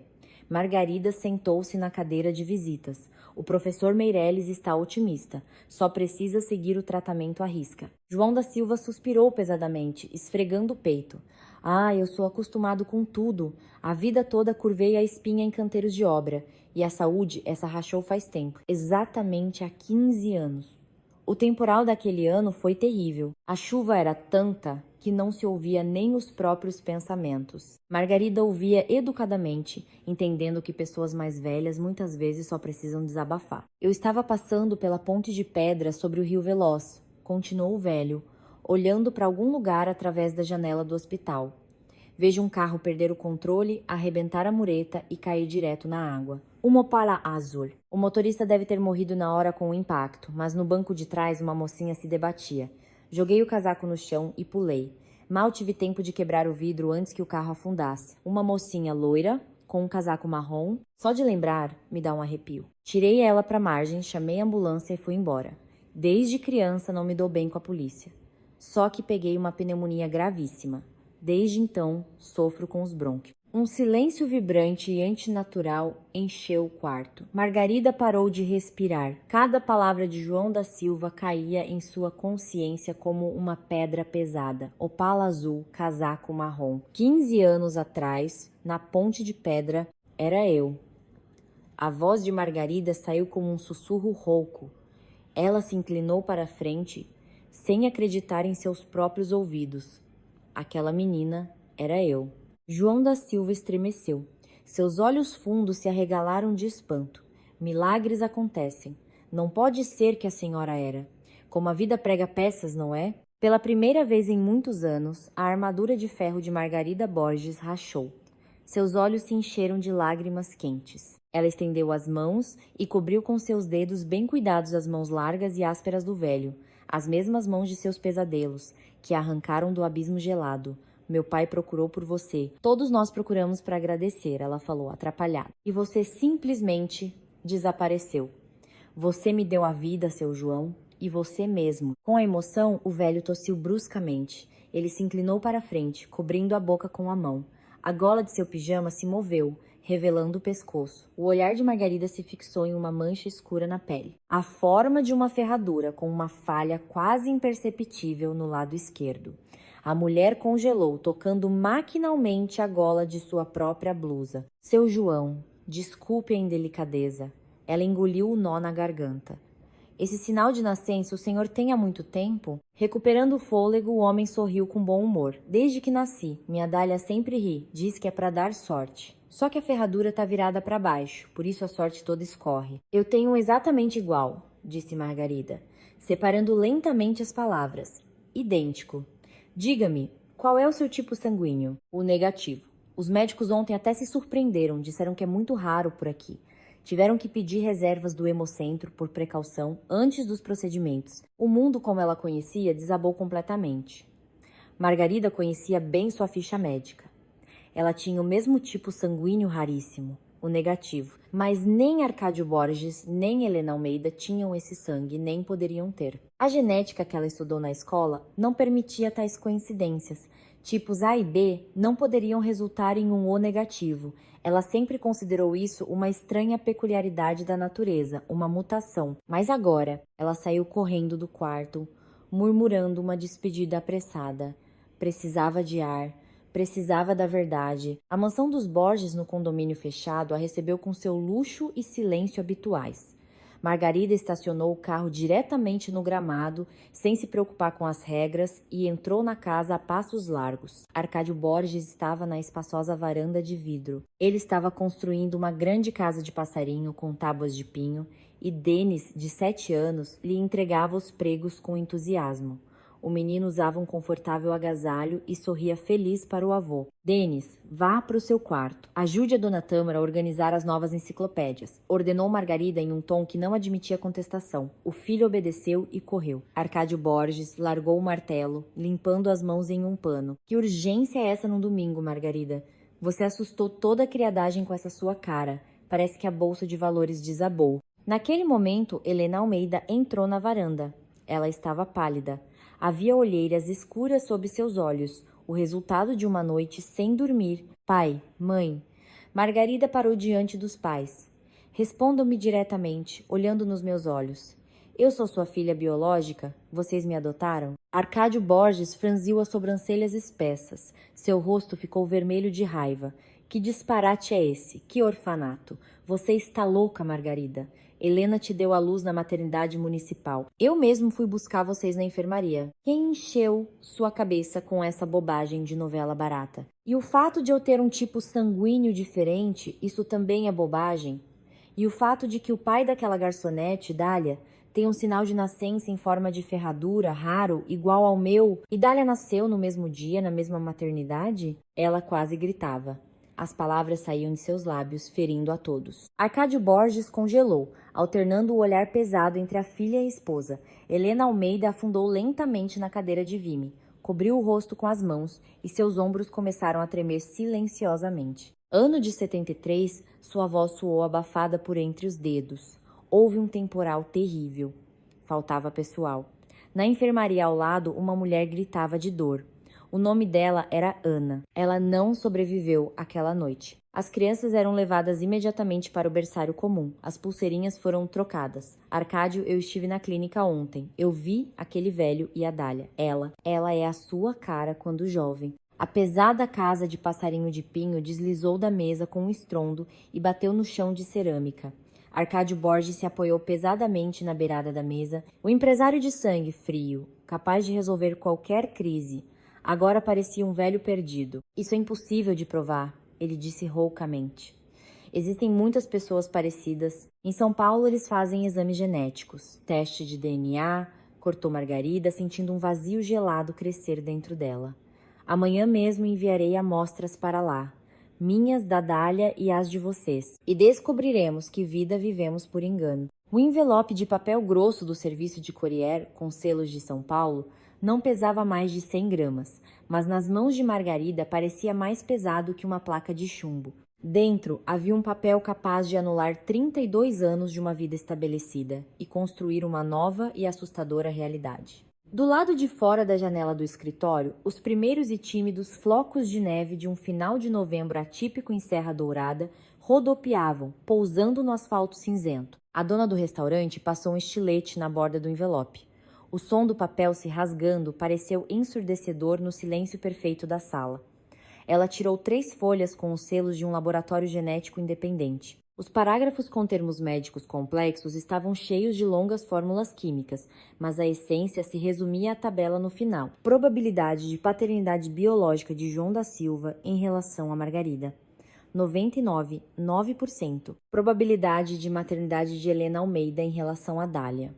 Margarida sentou-se na cadeira de visitas. O professor Meireles está otimista. Só precisa seguir o tratamento à risca. João da Silva suspirou pesadamente, esfregando o peito. Ah, eu sou acostumado com tudo. A vida toda curvei a espinha em canteiros de obra. E a saúde, essa rachou faz tempo. Exatamente há 15 anos. O temporal daquele ano foi terrível. A chuva era tanta que não se ouvia nem os próprios pensamentos. Margarida ouvia educadamente, entendendo que pessoas mais velhas muitas vezes só precisam desabafar. Eu estava passando pela ponte de pedra sobre o rio Veloz, continuou o velho, olhando para algum lugar através da janela do hospital. Vejo um carro perder o controle, arrebentar a mureta e cair direto na água. Um Opala azul. O motorista deve ter morrido na hora com o impacto, mas no banco de trás uma mocinha se debatia. Joguei o casaco no chão e pulei. Mal tive tempo de quebrar o vidro antes que o carro afundasse. Uma mocinha loira, com um casaco marrom. Só de lembrar, me dá um arrepio. Tirei ela para a margem, chamei a ambulância e fui embora. Desde criança não me dou bem com a polícia. Só que peguei uma pneumonia gravíssima. Desde então, sofro com os brônquios. Um silêncio vibrante e antinatural encheu o quarto. Margarida parou de respirar. Cada palavra de João da Silva caía em sua consciência como uma pedra pesada. Opala azul, casaco marrom. 15 anos atrás, na ponte de pedra, era eu. A voz de Margarida saiu como um sussurro rouco. Ela se inclinou para a frente, sem acreditar em seus próprios ouvidos. Aquela menina era eu. João da Silva estremeceu. Seus olhos fundos se arregalaram de espanto. Milagres acontecem. Não pode ser que a senhora era. Como a vida prega peças, não é? Pela primeira vez em muitos anos, a armadura de ferro de Margarida Borges rachou. Seus olhos se encheram de lágrimas quentes. Ela estendeu as mãos e cobriu com seus dedos bem cuidados as mãos largas e ásperas do velho, as mesmas mãos de seus pesadelos, que a arrancaram do abismo gelado. Meu pai procurou por você. Todos nós procuramos para agradecer, ela falou, atrapalhada. E você simplesmente desapareceu. Você me deu a vida, seu João, e você mesmo. Com a emoção, o velho tossiu bruscamente. Ele se inclinou para a frente, cobrindo a boca com a mão. A gola de seu pijama se moveu, revelando o pescoço. O olhar de Margarida se fixou em uma mancha escura na pele. A forma de uma ferradura com uma falha quase imperceptível no lado esquerdo. A mulher congelou, tocando maquinalmente a gola de sua própria blusa. Seu João, desculpe a indelicadeza. Ela engoliu o nó na garganta. Esse sinal de nascença o senhor tem há muito tempo? Recuperando o fôlego, o homem sorriu com bom humor. Desde que nasci, minha Dália sempre ri, diz que é para dar sorte. Só que a ferradura tá virada para baixo, por isso a sorte toda escorre. Eu tenho um exatamente igual, disse Margarida, separando lentamente as palavras. Idêntico. Diga-me, qual é o seu tipo sanguíneo? O negativo. Os médicos ontem até se surpreenderam, disseram que é muito raro por aqui. Tiveram que pedir reservas do hemocentro por precaução antes dos procedimentos. O mundo como ela conhecia desabou completamente. Margarida conhecia bem sua ficha médica. Ela tinha o mesmo tipo sanguíneo raríssimo, o negativo. Mas nem Arcádio Borges, nem Helena Almeida tinham esse sangue, nem poderiam ter. A genética que ela estudou na escola não permitia tais coincidências. Tipos A e B não poderiam resultar em um O negativo. Ela sempre considerou isso uma estranha peculiaridade da natureza, uma mutação. Mas agora, ela saiu correndo do quarto, murmurando uma despedida apressada. Precisava de ar, precisava da verdade. A mansão dos Borges no condomínio fechado a recebeu com seu luxo e silêncio habituais. Margarida estacionou o carro diretamente no gramado, sem se preocupar com as regras, e entrou na casa a passos largos. Arcádio Borges estava na espaçosa varanda de vidro. Ele estava construindo uma grande casa de passarinho com tábuas de pinho, e Denis, de 7 anos, lhe entregava os pregos com entusiasmo. O menino usava um confortável agasalho e sorria feliz para o avô. Denis, vá para o seu quarto. Ajude a dona Tâmara a organizar as novas enciclopédias. Ordenou Margarida em um tom que não admitia contestação. O filho obedeceu e correu. Arcádio Borges largou o martelo, limpando as mãos em um pano. Que urgência é essa num domingo, Margarida? Você assustou toda a criadagem com essa sua cara. Parece que a bolsa de valores desabou. Naquele momento, Helena Almeida entrou na varanda. Ela estava pálida. Havia olheiras escuras sob seus olhos, o resultado de uma noite sem dormir. Pai, mãe. Margarida parou diante dos pais. Respondam-me diretamente, olhando nos meus olhos. Eu sou sua filha biológica? Vocês me adotaram? Arcádio Borges franziu as sobrancelhas espessas. Seu rosto ficou vermelho de raiva. Que disparate é esse? Que orfanato? Você está louca, Margarida. Helena te deu à luz na maternidade municipal. Eu mesmo fui buscar vocês na enfermaria. Quem encheu sua cabeça com essa bobagem de novela barata? E o fato de eu ter um tipo sanguíneo diferente, isso também é bobagem? E o fato de que o pai daquela garçonete, Dália, tem um sinal de nascença em forma de ferradura, raro, igual ao meu, e Dália nasceu no mesmo dia, na mesma maternidade? Ela quase gritava. As palavras saíam de seus lábios, ferindo a todos. Arcádio Borges congelou, alternando o olhar pesado entre a filha e a esposa. Helena Almeida afundou lentamente na cadeira de vime, cobriu o rosto com as mãos e seus ombros começaram a tremer silenciosamente. Ano de 73, sua voz soou abafada por entre os dedos. Houve um temporal terrível. Faltava pessoal. Na enfermaria ao lado, uma mulher gritava de dor. O nome dela era Ana. Ela não sobreviveu àquela noite. As crianças eram levadas imediatamente para o berçário comum. As pulseirinhas foram trocadas. Arcádio, eu estive na clínica ontem. Eu vi aquele velho e a Dália. Ela é a sua cara quando jovem. A pesada casa de passarinho de pinho deslizou da mesa com um estrondo e bateu no chão de cerâmica. Arcádio Borges se apoiou pesadamente na beirada da mesa. O empresário de sangue frio, capaz de resolver qualquer crise, agora parecia um velho perdido. Isso é impossível de provar, ele disse roucamente. Existem muitas pessoas parecidas. Em São Paulo, eles fazem exames genéticos, teste de DNA, cortou Margarida, sentindo um vazio gelado crescer dentro dela. Amanhã mesmo enviarei amostras para lá, minhas, da Dália e as de vocês, e descobriremos que vida vivemos por engano. O envelope de papel grosso do serviço de courier, com selos de São Paulo, não pesava mais de 100 gramas, mas nas mãos de Margarida parecia mais pesado que uma placa de chumbo. Dentro havia um papel capaz de anular 32 anos de uma vida estabelecida e construir uma nova e assustadora realidade. Do lado de fora da janela do escritório, os primeiros e tímidos flocos de neve de um final de novembro atípico em Serra Dourada rodopiavam, pousando no asfalto cinzento. A dona do restaurante passou um estilete na borda do envelope. O som do papel se rasgando pareceu ensurdecedor no silêncio perfeito da sala. Ela tirou 3 folhas com os selos de um laboratório genético independente. Os parágrafos com termos médicos complexos estavam cheios de longas fórmulas químicas, mas a essência se resumia à tabela no final. Probabilidade de paternidade biológica de João da Silva em relação a Margarida. 99,9%. Probabilidade de maternidade de Helena Almeida em relação a Dália.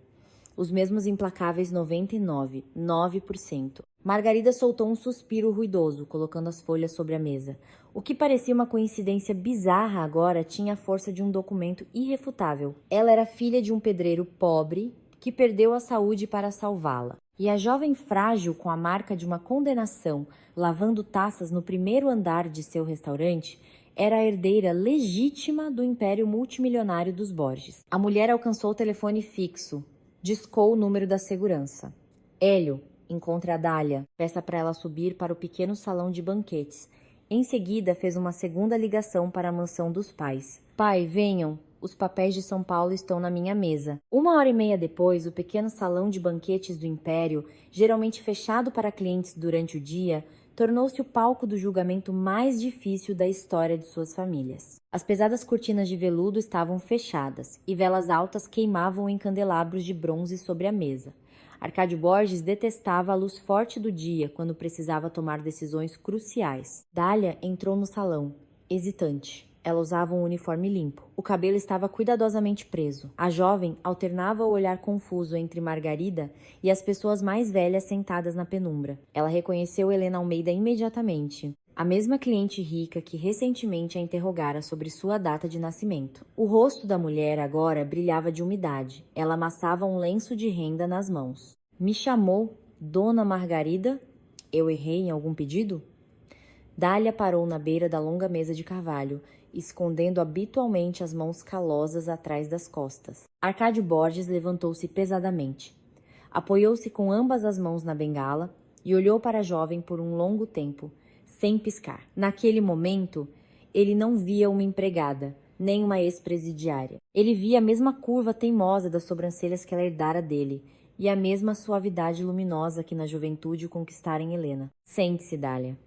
Os mesmos implacáveis 99,9%. Margarida soltou um suspiro ruidoso, colocando as folhas sobre a mesa. O que parecia uma coincidência bizarra agora tinha a força de um documento irrefutável. Ela era filha de um pedreiro pobre que perdeu a saúde para salvá-la. E a jovem frágil, com a marca de uma condenação, lavando taças no primeiro andar de seu restaurante, era a herdeira legítima do império multimilionário dos Borges. A mulher alcançou o telefone fixo. Discou o número da segurança. Hélio, encontre a Dália. Peça para ela subir para o pequeno salão de banquetes. Em seguida, fez uma segunda ligação para a mansão dos pais. Pai, venham. Os papéis de São Paulo estão na minha mesa. 1h30 depois, o pequeno salão de banquetes do Império, geralmente fechado para clientes durante o dia, tornou-se o palco do julgamento mais difícil da história de suas famílias. As pesadas cortinas de veludo estavam fechadas e velas altas queimavam em candelabros de bronze sobre a mesa. Arcádio Borges detestava a luz forte do dia quando precisava tomar decisões cruciais. Dália entrou no salão, hesitante. Ela usava um uniforme limpo. O cabelo estava cuidadosamente preso. A jovem alternava o olhar confuso entre Margarida e as pessoas mais velhas sentadas na penumbra. Ela reconheceu Helena Almeida imediatamente. A mesma cliente rica que recentemente a interrogara sobre sua data de nascimento. O rosto da mulher agora brilhava de umidade. Ela amassava um lenço de renda nas mãos. Me chamou Dona Margarida? Eu errei em algum pedido? Dália parou na beira da longa mesa de carvalho, escondendo habitualmente as mãos calosas atrás das costas. Arcádio Borges levantou-se pesadamente. Apoiou-se com ambas as mãos na bengala e olhou para a jovem por um longo tempo, sem piscar. Naquele momento, ele não via uma empregada, nem uma ex-presidiária. Ele via a mesma curva teimosa das sobrancelhas que ela herdara dele e a mesma suavidade luminosa que na juventude o conquistara em Helena. Sente-se, Dália.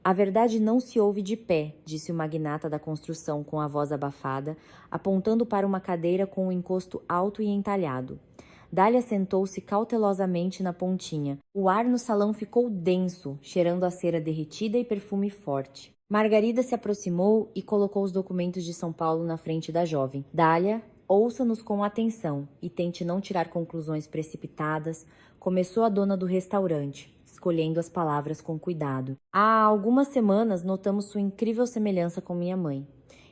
A verdade não se ouve de pé, disse o magnata da construção com a voz abafada, apontando para uma cadeira com um encosto alto e entalhado. Dália sentou-se cautelosamente na pontinha. O ar no salão ficou denso, cheirando a cera derretida e perfume forte. Margarida se aproximou e colocou os documentos de São Paulo na frente da jovem. Dália, ouça-nos com atenção e tente não tirar conclusões precipitadas, começou a dona do restaurante, escolhendo as palavras com cuidado. Há algumas semanas notamos sua incrível semelhança com minha mãe.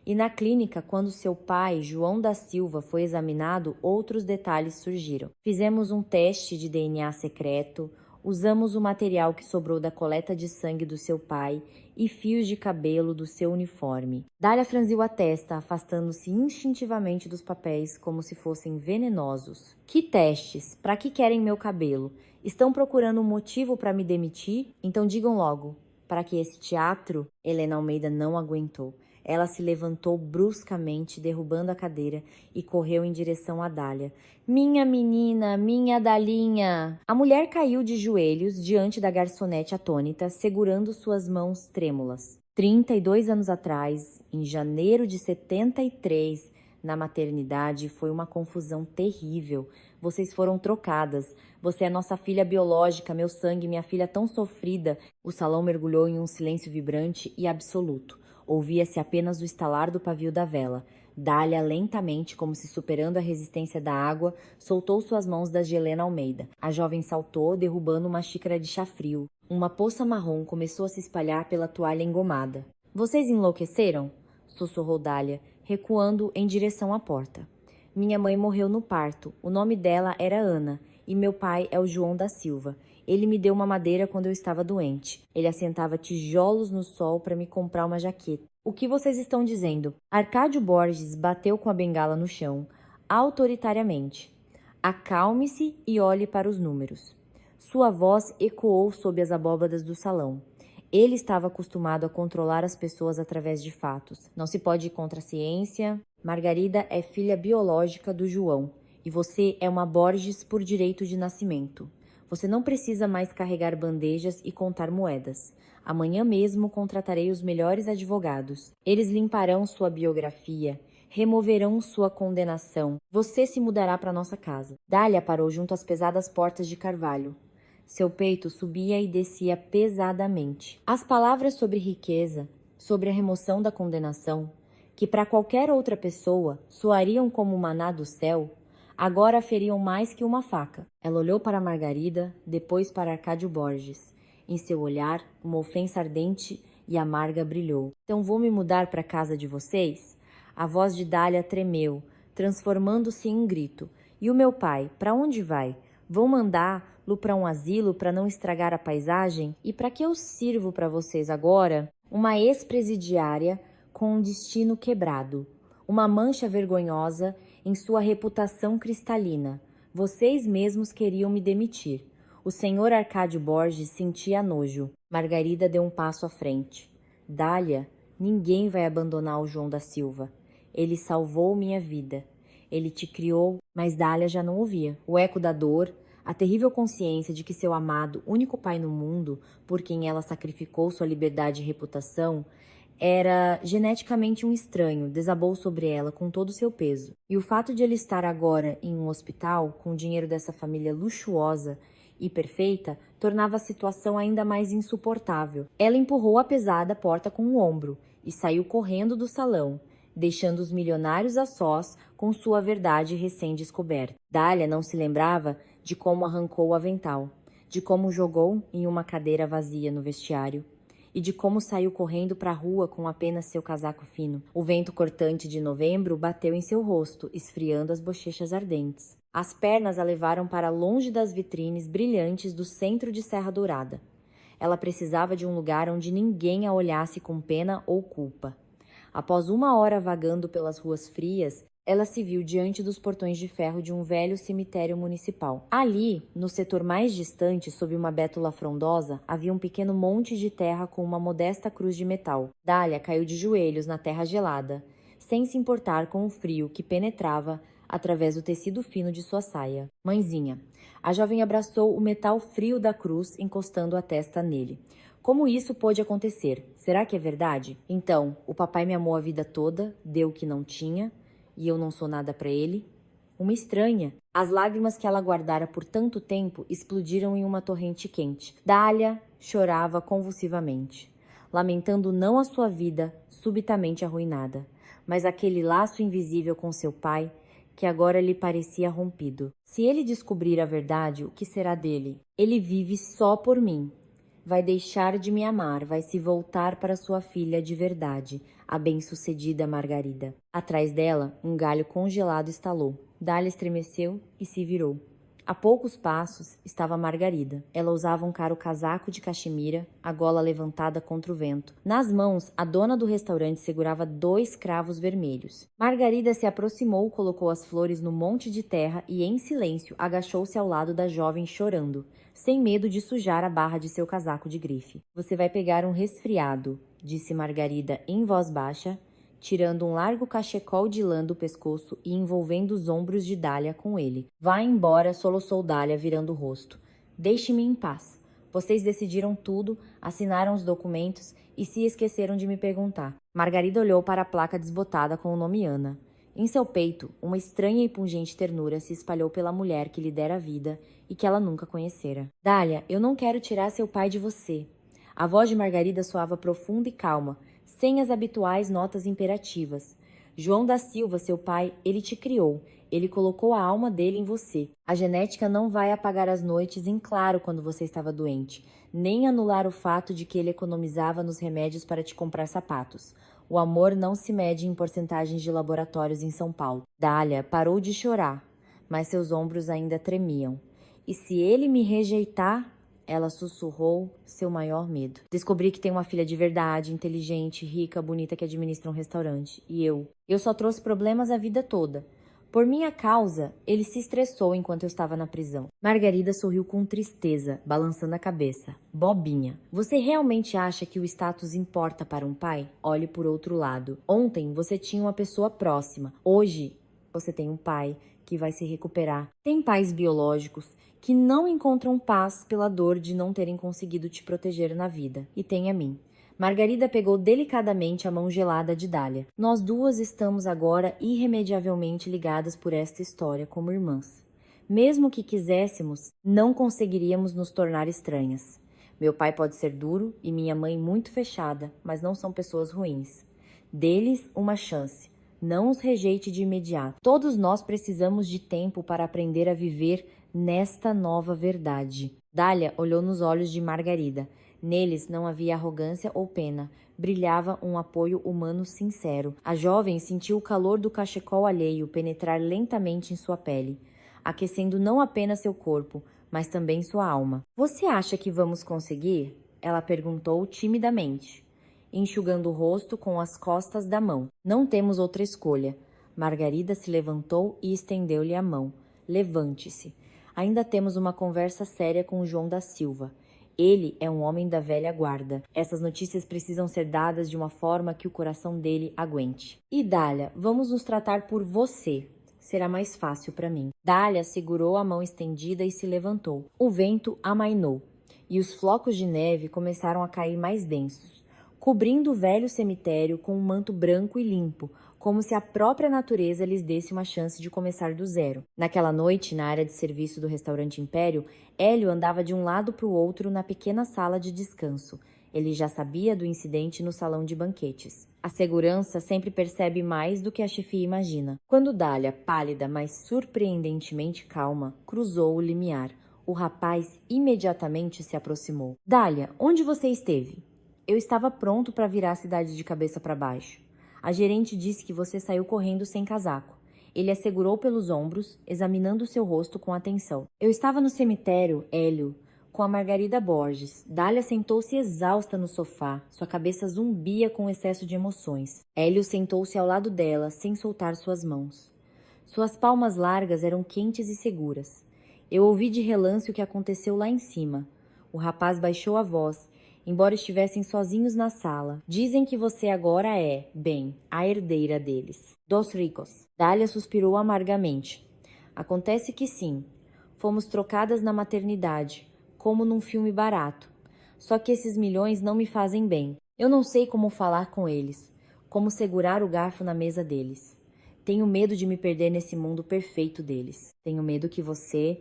E na clínica, quando seu pai, João da Silva, foi examinado, outros detalhes surgiram. Fizemos um teste de DNA secreto, usamos o material que sobrou da coleta de sangue do seu pai e fios de cabelo do seu uniforme. Dália franziu a testa, afastando-se instintivamente dos papéis como se fossem venenosos. Que testes? Para que querem meu cabelo? Estão procurando um motivo para me demitir? Então digam logo. Para que esse teatro? Helena Almeida não aguentou. Ela se levantou bruscamente, derrubando a cadeira, e correu em direção a Dália. Minha menina, minha Dalinha! A mulher caiu de joelhos diante da garçonete atônita, segurando suas mãos trêmulas. 32 anos atrás, em janeiro de 73, Na maternidade foi uma confusão terrível. Vocês foram trocadas. Você é nossa filha biológica, meu sangue, minha filha tão sofrida. O salão mergulhou em um silêncio vibrante e absoluto. Ouvia-se apenas o estalar do pavio da vela. Dália, lentamente, como se superando a resistência da água, soltou suas mãos da de Helena Almeida. A jovem saltou, derrubando uma xícara de chá frio. Uma poça marrom começou a se espalhar pela toalha engomada. Vocês enlouqueceram? Sussurrou Dália, recuando em direção à porta. Minha mãe morreu no parto. O nome dela era Ana, e meu pai é o João da Silva. Ele me deu uma madeira quando eu estava doente. Ele assentava tijolos no sol para me comprar uma jaqueta. O que vocês estão dizendo? Arcádio Borges bateu com a bengala no chão, autoritariamente. Acalme-se e olhe para os números. Sua voz ecoou sob as abóbadas do salão. Ele estava acostumado a controlar as pessoas através de fatos. Não se pode ir contra a ciência. Margarida é filha biológica do João e você é uma Borges por direito de nascimento. Você não precisa mais carregar bandejas e contar moedas. Amanhã mesmo contratarei os melhores advogados. Eles limparão sua biografia, removerão sua condenação. Você se mudará para nossa casa. Dália parou junto às pesadas portas de carvalho. Seu peito subia e descia pesadamente. As palavras sobre riqueza, sobre a remoção da condenação, que para qualquer outra pessoa soariam como maná do céu, agora feriam mais que uma faca. Ela olhou para Margarida, depois para Arcádio Borges. Em seu olhar, uma ofensa ardente e amarga brilhou. Então vou me mudar para a casa de vocês? A voz de Dália tremeu, transformando-se em um grito. E o meu pai, para onde vai? Vão mandá-lo para um asilo para não estragar a paisagem? E para que eu sirvo para vocês agora? Uma ex-presidiária com um destino quebrado. Uma mancha vergonhosa em sua reputação cristalina. Vocês mesmos queriam me demitir. O senhor Arcádio Borges sentia nojo. Margarida deu um passo à frente. Dália, ninguém vai abandonar o João da Silva. Ele salvou minha vida. Ele te criou, mas Dália já não ouvia. O eco da dor, a terrível consciência de que seu amado, único pai no mundo, por quem ela sacrificou sua liberdade e reputação, era geneticamente um estranho, desabou sobre ela com todo o seu peso. E o fato de ele estar agora em um hospital, com o dinheiro dessa família luxuosa e perfeita, tornava a situação ainda mais insuportável. Ela empurrou a pesada porta com o ombro e saiu correndo do salão, deixando os milionários a sós com sua verdade recém-descoberta. Dália não se lembrava de como arrancou o avental, de como jogou em uma cadeira vazia no vestiário, e de como saiu correndo para a rua com apenas seu casaco fino. O vento cortante de novembro bateu em seu rosto, esfriando as bochechas ardentes. As pernas a levaram para longe das vitrines brilhantes do centro de Serra Dourada. Ela precisava de um lugar onde ninguém a olhasse com pena ou culpa. Após uma hora vagando pelas ruas frias, ela se viu diante dos portões de ferro de um velho cemitério municipal. Ali, no setor mais distante, sob uma bétula frondosa, havia um pequeno monte de terra com uma modesta cruz de metal. Dália caiu de joelhos na terra gelada, sem se importar com o frio que penetrava através do tecido fino de sua saia. Mãezinha. A jovem abraçou o metal frio da cruz, encostando a testa nele. Como isso pôde acontecer? Será que é verdade? Então, o papai me amou a vida toda, deu o que não tinha, e eu não sou nada para ele? Uma estranha. As lágrimas que ela guardara por tanto tempo explodiram em uma torrente quente. Dália chorava convulsivamente, lamentando não a sua vida subitamente arruinada, mas aquele laço invisível com seu pai, que agora lhe parecia rompido. Se ele descobrir a verdade, o que será dele? Ele vive só por mim. Vai deixar de me amar, vai se voltar para sua filha de verdade, a bem-sucedida Margarida. Atrás dela, um galho congelado estalou. Dália estremeceu e se virou. A poucos passos estava Margarida. Ela usava um caro casaco de caxemira, a gola levantada contra o vento. Nas mãos, a dona do restaurante segurava 2 cravos vermelhos. Margarida se aproximou, colocou as flores no monte de terra e, em silêncio, agachou-se ao lado da jovem chorando, sem medo de sujar a barra de seu casaco de grife. Você vai pegar um resfriado, disse Margarida em voz baixa, tirando um largo cachecol de lã do pescoço e envolvendo os ombros de Dália com ele. Vá embora, soluçou Dália, virando o rosto. Deixe-me em paz. Vocês decidiram tudo, assinaram os documentos e se esqueceram de me perguntar. Margarida olhou para a placa desbotada com o nome Ana. Em seu peito, uma estranha e pungente ternura se espalhou pela mulher que lhe dera a vida e que ela nunca conhecera. Dália, eu não quero tirar seu pai de você. A voz de Margarida soava profunda e calma, sem as habituais notas imperativas. João da Silva, seu pai, ele te criou. Ele colocou a alma dele em você. A genética não vai apagar as noites em claro quando você estava doente, nem anular o fato de que ele economizava nos remédios para te comprar sapatos. O amor não se mede em porcentagens de laboratórios em São Paulo. Dália parou de chorar, mas seus ombros ainda tremiam. E se ele me rejeitar? Ela sussurrou seu maior medo. Descobri que tem uma filha de verdade, inteligente, rica, bonita que administra um restaurante. E eu só trouxe problemas a vida toda. Por minha causa, ele se estressou enquanto eu estava na prisão. Margarida sorriu com tristeza, balançando a cabeça. Bobinha, você realmente acha que o status importa para um pai? Olhe por outro lado. Ontem você tinha uma pessoa próxima. Hoje você tem um pai que vai se recuperar. Tem pais biológicos que não encontram paz pela dor de não terem conseguido te proteger na vida. E tem a mim. Margarida pegou delicadamente a mão gelada de Dália. Nós duas estamos agora irremediavelmente ligadas por esta história como irmãs. Mesmo que quiséssemos, não conseguiríamos nos tornar estranhas. Meu pai pode ser duro e minha mãe muito fechada, mas não são pessoas ruins. Dê-lhes uma chance. Não os rejeite de imediato. Todos nós precisamos de tempo para aprender a viver nesta nova verdade. Dália olhou nos olhos de Margarida. Neles não havia arrogância ou pena, brilhava um apoio humano sincero. A jovem sentiu o calor do cachecol alheio penetrar lentamente em sua pele, aquecendo não apenas seu corpo, mas também sua alma. Você acha que vamos conseguir? Ela perguntou timidamente, enxugando o rosto com as costas da mão. Não temos outra escolha. Margarida se levantou e estendeu-lhe a mão. Levante-se. Ainda temos uma conversa séria com o João da Silva. Ele é um homem da velha guarda. Essas notícias precisam ser dadas de uma forma que o coração dele aguente. E Dália, vamos nos tratar por você. Será mais fácil para mim. Dália segurou a mão estendida e se levantou. O vento amainou, e os flocos de neve começaram a cair mais densos, cobrindo o velho cemitério com um manto branco e limpo, como se a própria natureza lhes desse uma chance de começar do zero. Naquela noite, na área de serviço do restaurante Império, Hélio andava de um lado para o outro na pequena sala de descanso. Ele já sabia do incidente no salão de banquetes. A segurança sempre percebe mais do que a chefia imagina. Quando Dália, pálida, mas surpreendentemente calma, cruzou o limiar, o rapaz imediatamente se aproximou. Dália, onde você esteve? Eu estava pronto para virar a cidade de cabeça para baixo. A gerente disse que você saiu correndo sem casaco. Ele a segurou pelos ombros, examinando seu rosto com atenção. Eu estava no cemitério, Hélio, com a Margarida Borges. Dália sentou-se exausta no sofá. Sua cabeça zumbia com excesso de emoções. Hélio sentou-se ao lado dela, sem soltar suas mãos. Suas palmas largas eram quentes e seguras. Eu ouvi de relance o que aconteceu lá em cima. O rapaz baixou a voz, embora estivessem sozinhos na sala. Dizem que você agora é, bem, a herdeira deles. Dos ricos. Dália suspirou amargamente. Acontece que sim. Fomos trocadas na maternidade, como num filme barato. Só que esses milhões não me fazem bem. Eu não sei como falar com eles, como segurar o garfo na mesa deles. Tenho medo de me perder nesse mundo perfeito deles. Tenho medo que você...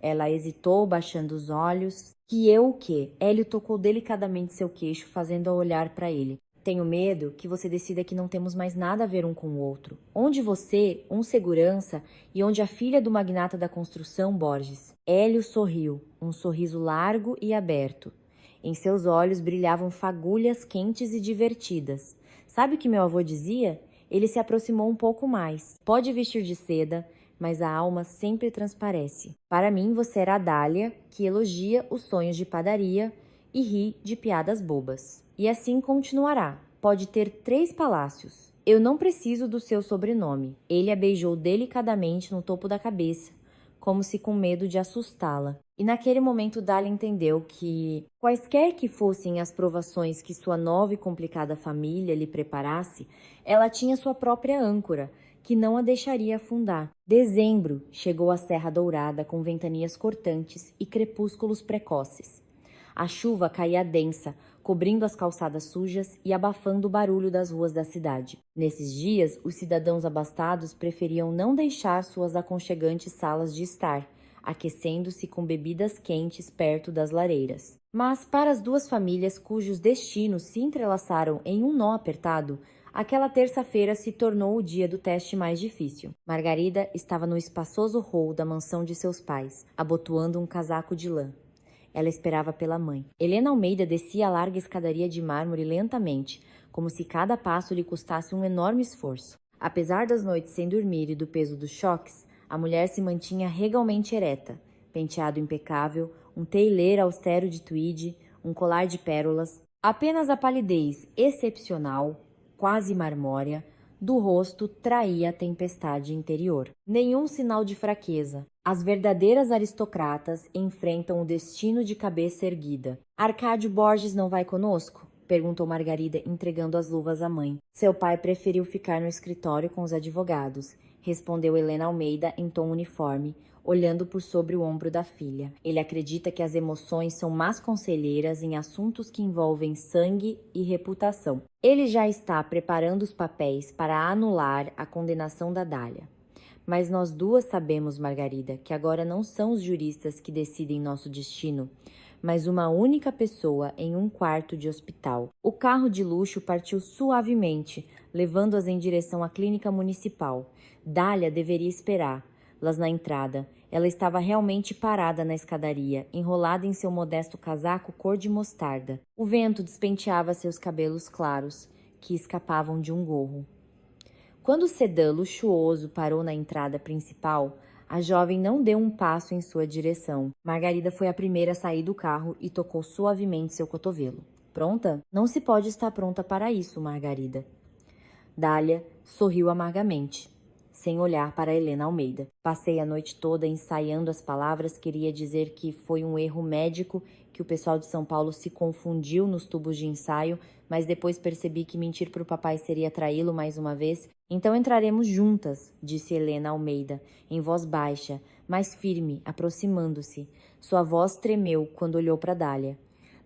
Ela hesitou, baixando os olhos. Que eu o quê? Hélio tocou delicadamente seu queixo, fazendo-a olhar para ele. Tenho medo que você decida que não temos mais nada a ver um com o outro. Onde você, um segurança, e onde a filha do magnata da construção, Borges. Hélio sorriu, um sorriso largo e aberto. Em seus olhos brilhavam fagulhas quentes e divertidas. Sabe o que meu avô dizia? Ele se aproximou um pouco mais. Pode vestir de seda, mas a alma sempre transparece. Para mim, você era a Dália, que elogia os sonhos de padaria e ri de piadas bobas. E assim continuará. Pode ter 3 palácios. Eu não preciso do seu sobrenome. Ele a beijou delicadamente no topo da cabeça, como se com medo de assustá-la. E naquele momento Dália entendeu que, quaisquer que fossem as provações que sua nova e complicada família lhe preparasse, ela tinha sua própria âncora, que não a deixaria afundar. Dezembro chegou à Serra Dourada com ventanias cortantes e crepúsculos precoces. A chuva caía densa, cobrindo as calçadas sujas e abafando o barulho das ruas da cidade. Nesses dias, os cidadãos abastados preferiam não deixar suas aconchegantes salas de estar, aquecendo-se com bebidas quentes perto das lareiras. Mas para as duas famílias cujos destinos se entrelaçaram em um nó apertado, aquela terça-feira se tornou o dia do teste mais difícil. Margarida estava no espaçoso hall da mansão de seus pais, abotoando um casaco de lã. Ela esperava pela mãe. Helena Almeida descia a larga escadaria de mármore lentamente, como se cada passo lhe custasse um enorme esforço. Apesar das noites sem dormir e do peso dos choques, a mulher se mantinha regalmente ereta, penteado impecável, um tailleur austero de tweed, um colar de pérolas. Apenas a palidez excepcional, quase marmórea, do rosto traía a tempestade interior. Nenhum sinal de fraqueza. As verdadeiras aristocratas enfrentam o destino de cabeça erguida. Arcádio Borges não vai conosco? Perguntou Margarida, entregando as luvas à mãe. Seu pai preferiu ficar no escritório com os advogados, respondeu Helena Almeida em tom uniforme, olhando por sobre o ombro da filha. Ele acredita que as emoções são más conselheiras em assuntos que envolvem sangue e reputação. Ele já está preparando os papéis para anular a condenação da Dália. Mas nós duas sabemos, Margarida, que agora não são os juristas que decidem nosso destino, mas uma única pessoa em um quarto de hospital. O carro de luxo partiu suavemente, levando-as em direção à clínica municipal. Dália deveria esperá-las na entrada. Ela estava realmente parada na escadaria, enrolada em seu modesto casaco cor de mostarda. O vento despenteava seus cabelos claros, que escapavam de um gorro. Quando o sedã luxuoso parou na entrada principal, a jovem não deu um passo em sua direção. Margarida foi a primeira a sair do carro e tocou suavemente seu cotovelo. Pronta? Não se pode estar pronta para isso, Margarida. Dália sorriu amargamente, sem olhar para Helena Almeida. Passei a noite toda ensaiando as palavras, queria dizer que foi um erro médico, que o pessoal de São Paulo se confundiu nos tubos de ensaio, mas depois percebi que mentir para o papai seria traí-lo mais uma vez. Então entraremos juntas, disse Helena Almeida, em voz baixa, mas firme, aproximando-se. Sua voz tremeu quando olhou para Dália.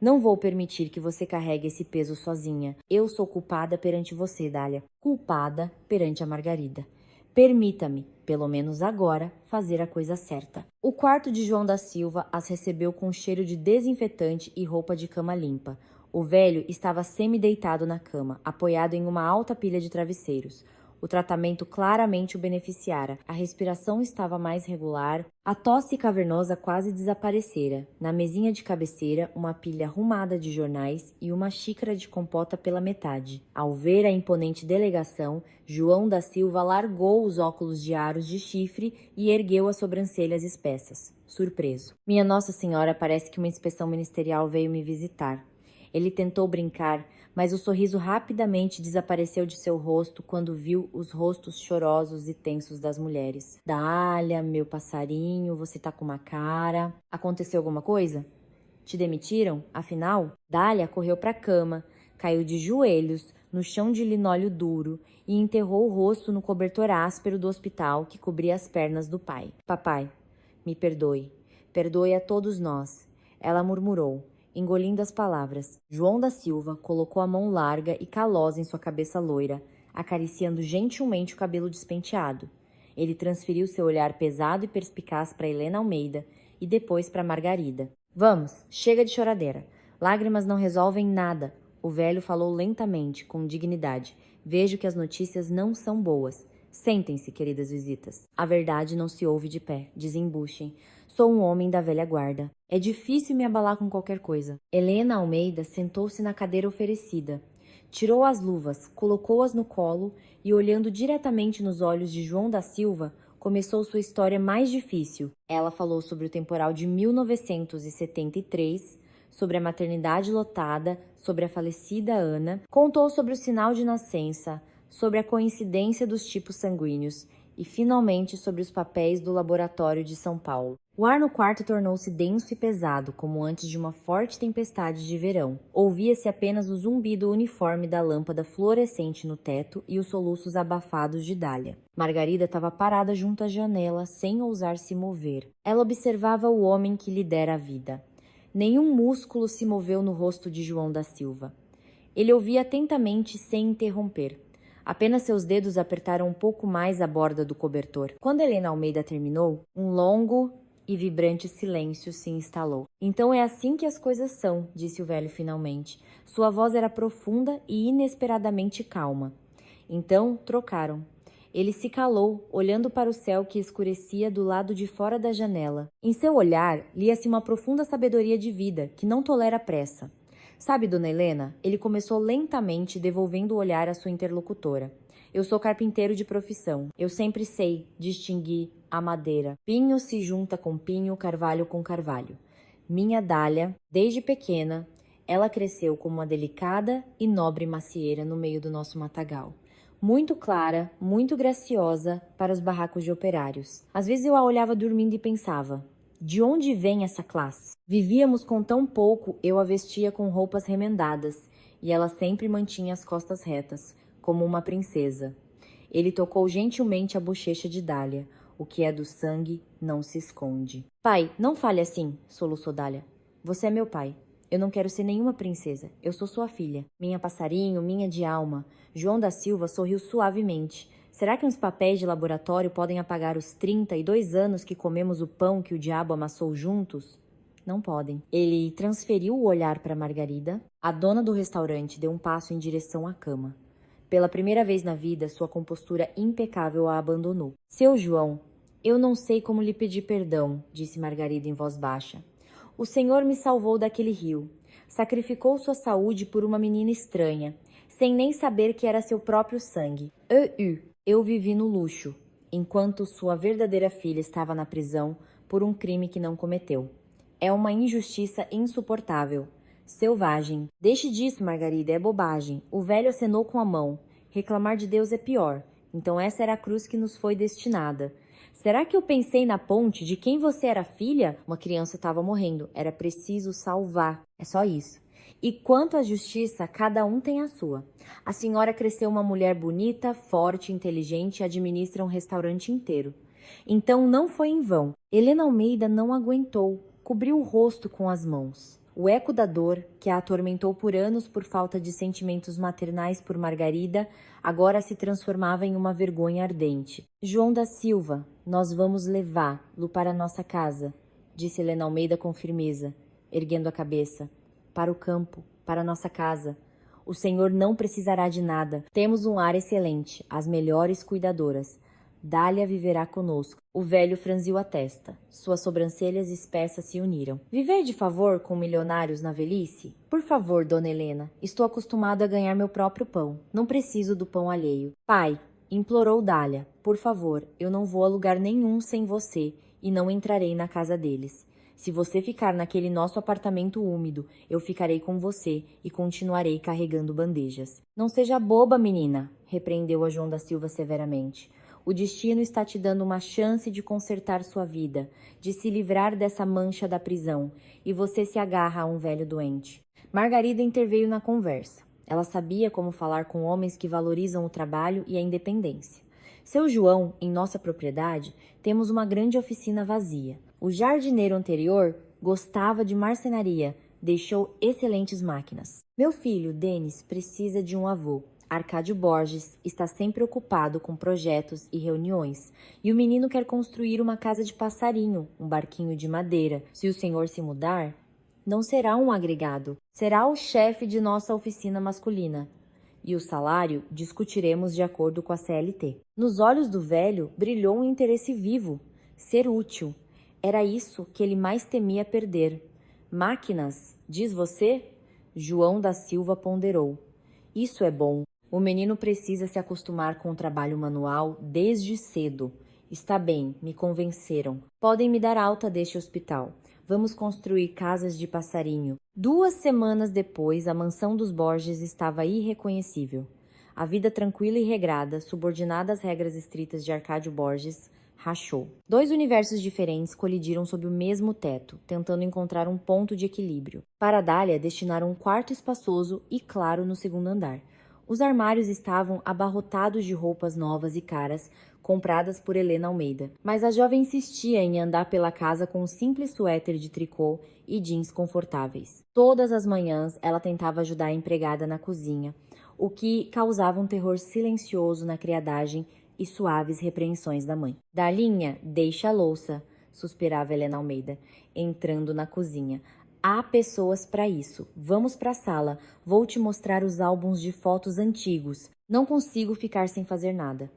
Não vou permitir que você carregue esse peso sozinha. Eu sou culpada perante você, Dália. Culpada perante a Margarida. Permita-me, pelo menos agora, fazer a coisa certa. O quarto de João da Silva as recebeu com cheiro de desinfetante e roupa de cama limpa. O velho estava semi-deitado na cama, apoiado em uma alta pilha de travesseiros. O tratamento claramente o beneficiara. A respiração estava mais regular. A tosse cavernosa quase desaparecera. Na mesinha de cabeceira, uma pilha arrumada de jornais e uma xícara de compota pela metade. Ao ver a imponente delegação, João da Silva largou os óculos de aros de chifre e ergueu as sobrancelhas espessas, surpreso. Minha Nossa Senhora, parece que uma inspeção ministerial veio me visitar. Ele tentou brincar, mas o sorriso rapidamente desapareceu de seu rosto quando viu os rostos chorosos e tensos das mulheres. Dália, meu passarinho, você tá com uma cara. Aconteceu alguma coisa? Te demitiram? Afinal? Dália correu para a cama, caiu de joelhos no chão de linóleo duro e enterrou o rosto no cobertor áspero do hospital que cobria as pernas do pai. Papai, me perdoe. Perdoe a todos nós. Ela murmurou, engolindo as palavras. João da Silva colocou a mão larga e calosa em sua cabeça loira, acariciando gentilmente o cabelo despenteado. Ele transferiu seu olhar pesado e perspicaz para Helena Almeida e depois para Margarida. Vamos, chega de choradeira. Lágrimas não resolvem nada. O velho falou lentamente, com dignidade. Vejo que as notícias não são boas. Sentem-se, queridas visitas. A verdade não se ouve de pé. Desembuchem. Sou um homem da velha guarda. É difícil me abalar com qualquer coisa. Helena Almeida sentou-se na cadeira oferecida. Tirou as luvas, colocou-as no colo e, olhando diretamente nos olhos de João da Silva, começou sua história mais difícil. Ela falou sobre o temporal de 1973, sobre a maternidade lotada, sobre a falecida Ana, contou sobre o sinal de nascença, sobre a coincidência dos tipos sanguíneos e, finalmente, sobre os papéis do laboratório de São Paulo. O ar no quarto tornou-se denso e pesado, como antes de uma forte tempestade de verão. Ouvia-se apenas o zumbido uniforme da lâmpada fluorescente no teto e os soluços abafados de Dália. Margarida estava parada junto à janela, sem ousar se mover. Ela observava o homem que lhe dera a vida. Nenhum músculo se moveu no rosto de João da Silva. Ele ouvia atentamente sem interromper. Apenas seus dedos apertaram um pouco mais a borda do cobertor. Quando Helena Almeida terminou, um longo e vibrante silêncio se instalou. Então é assim que as coisas são, disse o velho finalmente. Sua voz era profunda e inesperadamente calma. Então trocaram. Ele se calou, olhando para o céu que escurecia do lado de fora da janela. Em seu olhar, lia-se uma profunda sabedoria de vida, que não tolera pressa. Sabe, dona Helena, ele começou lentamente, devolvendo o olhar à sua interlocutora. Eu sou carpinteiro de profissão. Eu sempre sei distinguir a madeira. Pinho se junta com pinho, carvalho com carvalho. Minha Dália, desde pequena, ela cresceu como uma delicada e nobre macieira no meio do nosso matagal. Muito clara, muito graciosa para os barracos de operários. Às vezes eu a olhava dormindo e pensava, de onde vem essa classe? Vivíamos com tão pouco, eu a vestia com roupas remendadas, e ela sempre mantinha as costas retas, como uma princesa. Ele tocou gentilmente a bochecha de Dália. O que é do sangue não se esconde. Pai, não fale assim, soluçou Dália. Você é meu pai. Eu não quero ser nenhuma princesa. Eu sou sua filha. Minha passarinho, minha de alma. João da Silva sorriu suavemente. Será que uns papéis de laboratório podem apagar os 32 anos que comemos o pão que o diabo amassou juntos? Não podem. Ele transferiu o olhar para Margarida. A dona do restaurante deu um passo em direção à cama. Pela primeira vez na vida, sua compostura impecável a abandonou. Seu João, eu não sei como lhe pedir perdão, disse Margarida em voz baixa. O Senhor me salvou daquele rio. Sacrificou sua saúde por uma menina estranha, sem nem saber que era seu próprio sangue. Eu vivi no luxo, enquanto sua verdadeira filha estava na prisão por um crime que não cometeu. É uma injustiça insuportável. Selvagem. Deixe disso, Margarida, é bobagem. O velho acenou com a mão. Reclamar de Deus é pior. Então essa era a cruz que nos foi destinada. Será que eu pensei na ponte de quem você era filha? Uma criança estava morrendo. Era preciso salvar. É só isso. E quanto à justiça, cada um tem a sua. A senhora cresceu uma mulher bonita, forte, inteligente e administra um restaurante inteiro. Então não foi em vão. Helena Almeida não aguentou. Cobriu o rosto com as mãos. O eco da dor, que a atormentou por anos por falta de sentimentos maternais por Margarida, agora se transformava em uma vergonha ardente. João da Silva, nós vamos levá-lo para nossa casa, disse Helena Almeida com firmeza, erguendo a cabeça. Para o campo, para nossa casa. O senhor não precisará de nada. Temos um lar excelente, as melhores cuidadoras. Dália viverá conosco. O velho franziu a testa. Suas sobrancelhas espessas se uniram. Viver de favor com milionários na velhice? Por favor, dona Helena. Estou acostumado a ganhar meu próprio pão. Não preciso do pão alheio. Pai, implorou Dália. Por favor, eu não vou a lugar nenhum sem você e não entrarei na casa deles. Se você ficar naquele nosso apartamento úmido, eu ficarei com você e continuarei carregando bandejas. Não seja boba, menina, repreendeu a João da Silva severamente. O destino está te dando uma chance de consertar sua vida, de se livrar dessa mancha da prisão, e você se agarra a um velho doente. Margarida interveio na conversa. Ela sabia como falar com homens que valorizam o trabalho e a independência. Seu João, em nossa propriedade, temos uma grande oficina vazia. O jardineiro anterior gostava de marcenaria, deixou excelentes máquinas. Meu filho, Denis, precisa de um avô. Arcádio Borges está sempre ocupado com projetos e reuniões, e o menino quer construir uma casa de passarinho, um barquinho de madeira. Se o senhor se mudar, não será um agregado, será o chefe de nossa oficina masculina. E o salário discutiremos de acordo com a CLT. Nos olhos do velho brilhou um interesse vivo, ser útil. Era isso que ele mais temia perder. Máquinas, diz você? João da Silva ponderou. Isso é bom. O menino precisa se acostumar com o trabalho manual desde cedo. Está bem, me convenceram. Podem me dar alta deste hospital. Vamos construir casas de passarinho. 2 semanas depois, a mansão dos Borges estava irreconhecível. A vida tranquila e regrada, subordinada às regras estritas de Arcádio Borges, rachou. 2 universos diferentes colidiram sob o mesmo teto, tentando encontrar um ponto de equilíbrio. Para Dália, destinaram um quarto espaçoso e claro no segundo andar. Os armários estavam abarrotados de roupas novas e caras, compradas por Helena Almeida. Mas a jovem insistia em andar pela casa com um simples suéter de tricô e jeans confortáveis. Todas as manhãs ela tentava ajudar a empregada na cozinha, o que causava um terror silencioso na criadagem e suaves repreensões da mãe. Dalinha, deixa a louça, suspirava Helena Almeida, entrando na cozinha. Há pessoas para isso. Vamos para a sala. Vou te mostrar os álbuns de fotos antigos. Não consigo ficar sem fazer nada.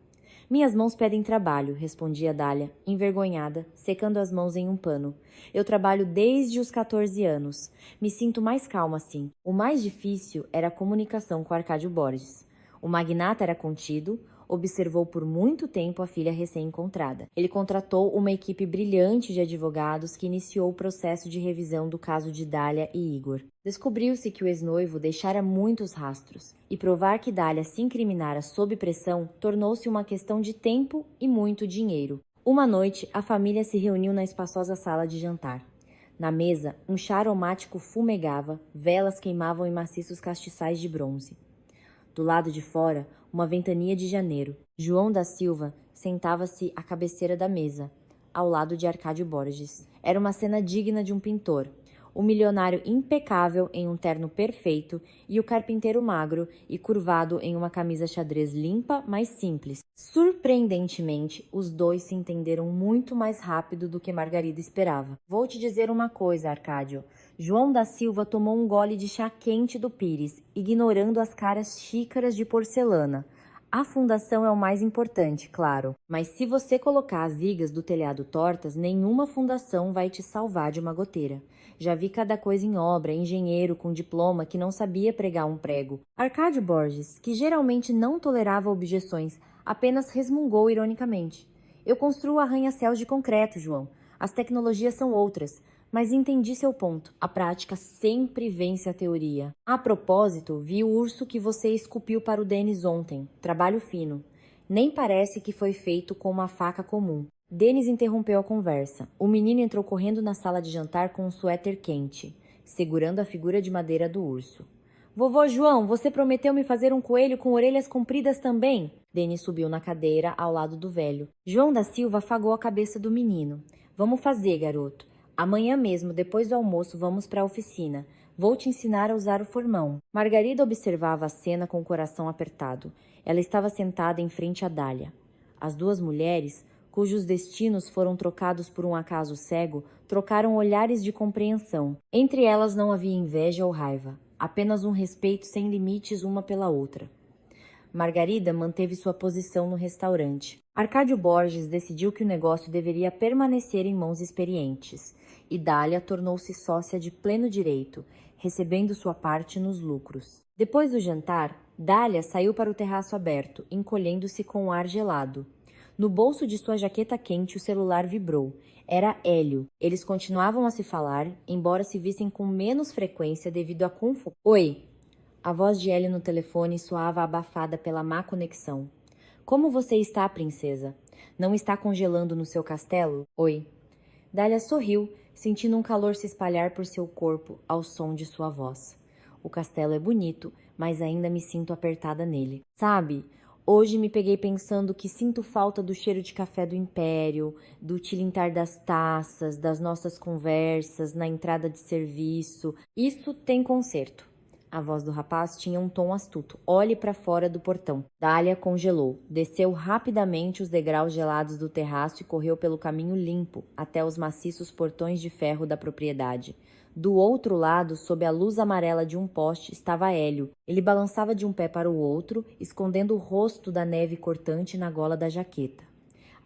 Minhas mãos pedem trabalho, respondia Dália, envergonhada, secando as mãos em um pano. Eu trabalho desde os 14 anos. Me sinto mais calma assim. O mais difícil era a comunicação com Arcádio Borges. O magnata era contido, observou por muito tempo a filha recém-encontrada. Ele contratou uma equipe brilhante de advogados que iniciou o processo de revisão do caso de Dália e Igor. Descobriu-se que o ex-noivo deixara muitos rastros, e provar que Dália se incriminara sob pressão tornou-se uma questão de tempo e muito dinheiro. Uma noite, a família se reuniu na espaçosa sala de jantar. Na mesa, um chá aromático fumegava, velas queimavam em maciços castiçais de bronze. Do lado de fora, uma ventania de janeiro. João da Silva sentava-se à cabeceira da mesa, ao lado de Arcádio Borges. Era uma cena digna de um pintor. O milionário impecável em um terno perfeito e o carpinteiro magro e curvado em uma camisa xadrez limpa, mas simples. Surpreendentemente, os dois se entenderam muito mais rápido do que Margarida esperava. Vou te dizer uma coisa, Arcádio. João da Silva tomou um gole de chá quente do Pires, ignorando as caras xícaras de porcelana. A fundação é o mais importante, claro, mas se você colocar as vigas do telhado tortas, nenhuma fundação vai te salvar de uma goteira. Já vi cada coisa em obra, engenheiro com diploma que não sabia pregar um prego. Arcádio Borges, que geralmente não tolerava objeções, apenas resmungou ironicamente. Eu construo arranha-céus de concreto, João. As tecnologias são outras. Mas entendi seu ponto. A prática sempre vence a teoria. A propósito, vi o urso que você esculpiu para o Denis ontem. Trabalho fino. Nem parece que foi feito com uma faca comum. Denis interrompeu a conversa. O menino entrou correndo na sala de jantar com um suéter quente, segurando a figura de madeira do urso. Vovô João, você prometeu me fazer um coelho com orelhas compridas também? Denis subiu na cadeira ao lado do velho. João da Silva afagou a cabeça do menino. Vamos fazer, garoto. Amanhã mesmo, depois do almoço, vamos para a oficina. Vou te ensinar a usar o formão. Margarida observava a cena com o coração apertado. Ela estava sentada em frente a Dália. As duas mulheres, cujos destinos foram trocados por um acaso cego, trocaram olhares de compreensão. Entre elas não havia inveja ou raiva, apenas um respeito sem limites uma pela outra. Margarida manteve sua posição no restaurante. Arcádio Borges decidiu que o negócio deveria permanecer em mãos experientes, e Dália tornou-se sócia de pleno direito, recebendo sua parte nos lucros. Depois do jantar, Dália saiu para o terraço aberto, encolhendo-se com um ar gelado. No bolso de sua jaqueta quente, o celular vibrou. Era Hélio. Eles continuavam a se falar, embora se vissem com menos frequência devido à confusão. Oi! A voz de Hélio no telefone soava abafada pela má conexão. Como você está, princesa? Não está congelando no seu castelo? Oi. Dália sorriu, sentindo um calor se espalhar por seu corpo ao som de sua voz. O castelo é bonito, mas ainda me sinto apertada nele. Sabe, hoje me peguei pensando que sinto falta do cheiro de café do Império, do tilintar das taças, das nossas conversas, na entrada de serviço. Isso tem conserto. A voz do rapaz tinha um tom astuto. Olhe para fora do portão. Dália congelou. Desceu rapidamente os degraus gelados do terraço e correu pelo caminho limpo até os maciços portões de ferro da propriedade. Do outro lado, sob a luz amarela de um poste, estava Hélio. Ele balançava de um pé para o outro, escondendo o rosto da neve cortante na gola da jaqueta.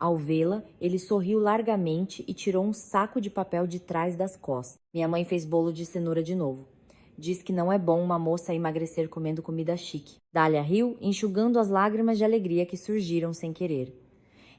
Ao vê-la, ele sorriu largamente e tirou um saco de papel de trás das costas. Minha mãe fez bolo de cenoura de novo. Diz que não é bom uma moça emagrecer comendo comida chique. Dália riu, enxugando as lágrimas de alegria que surgiram sem querer.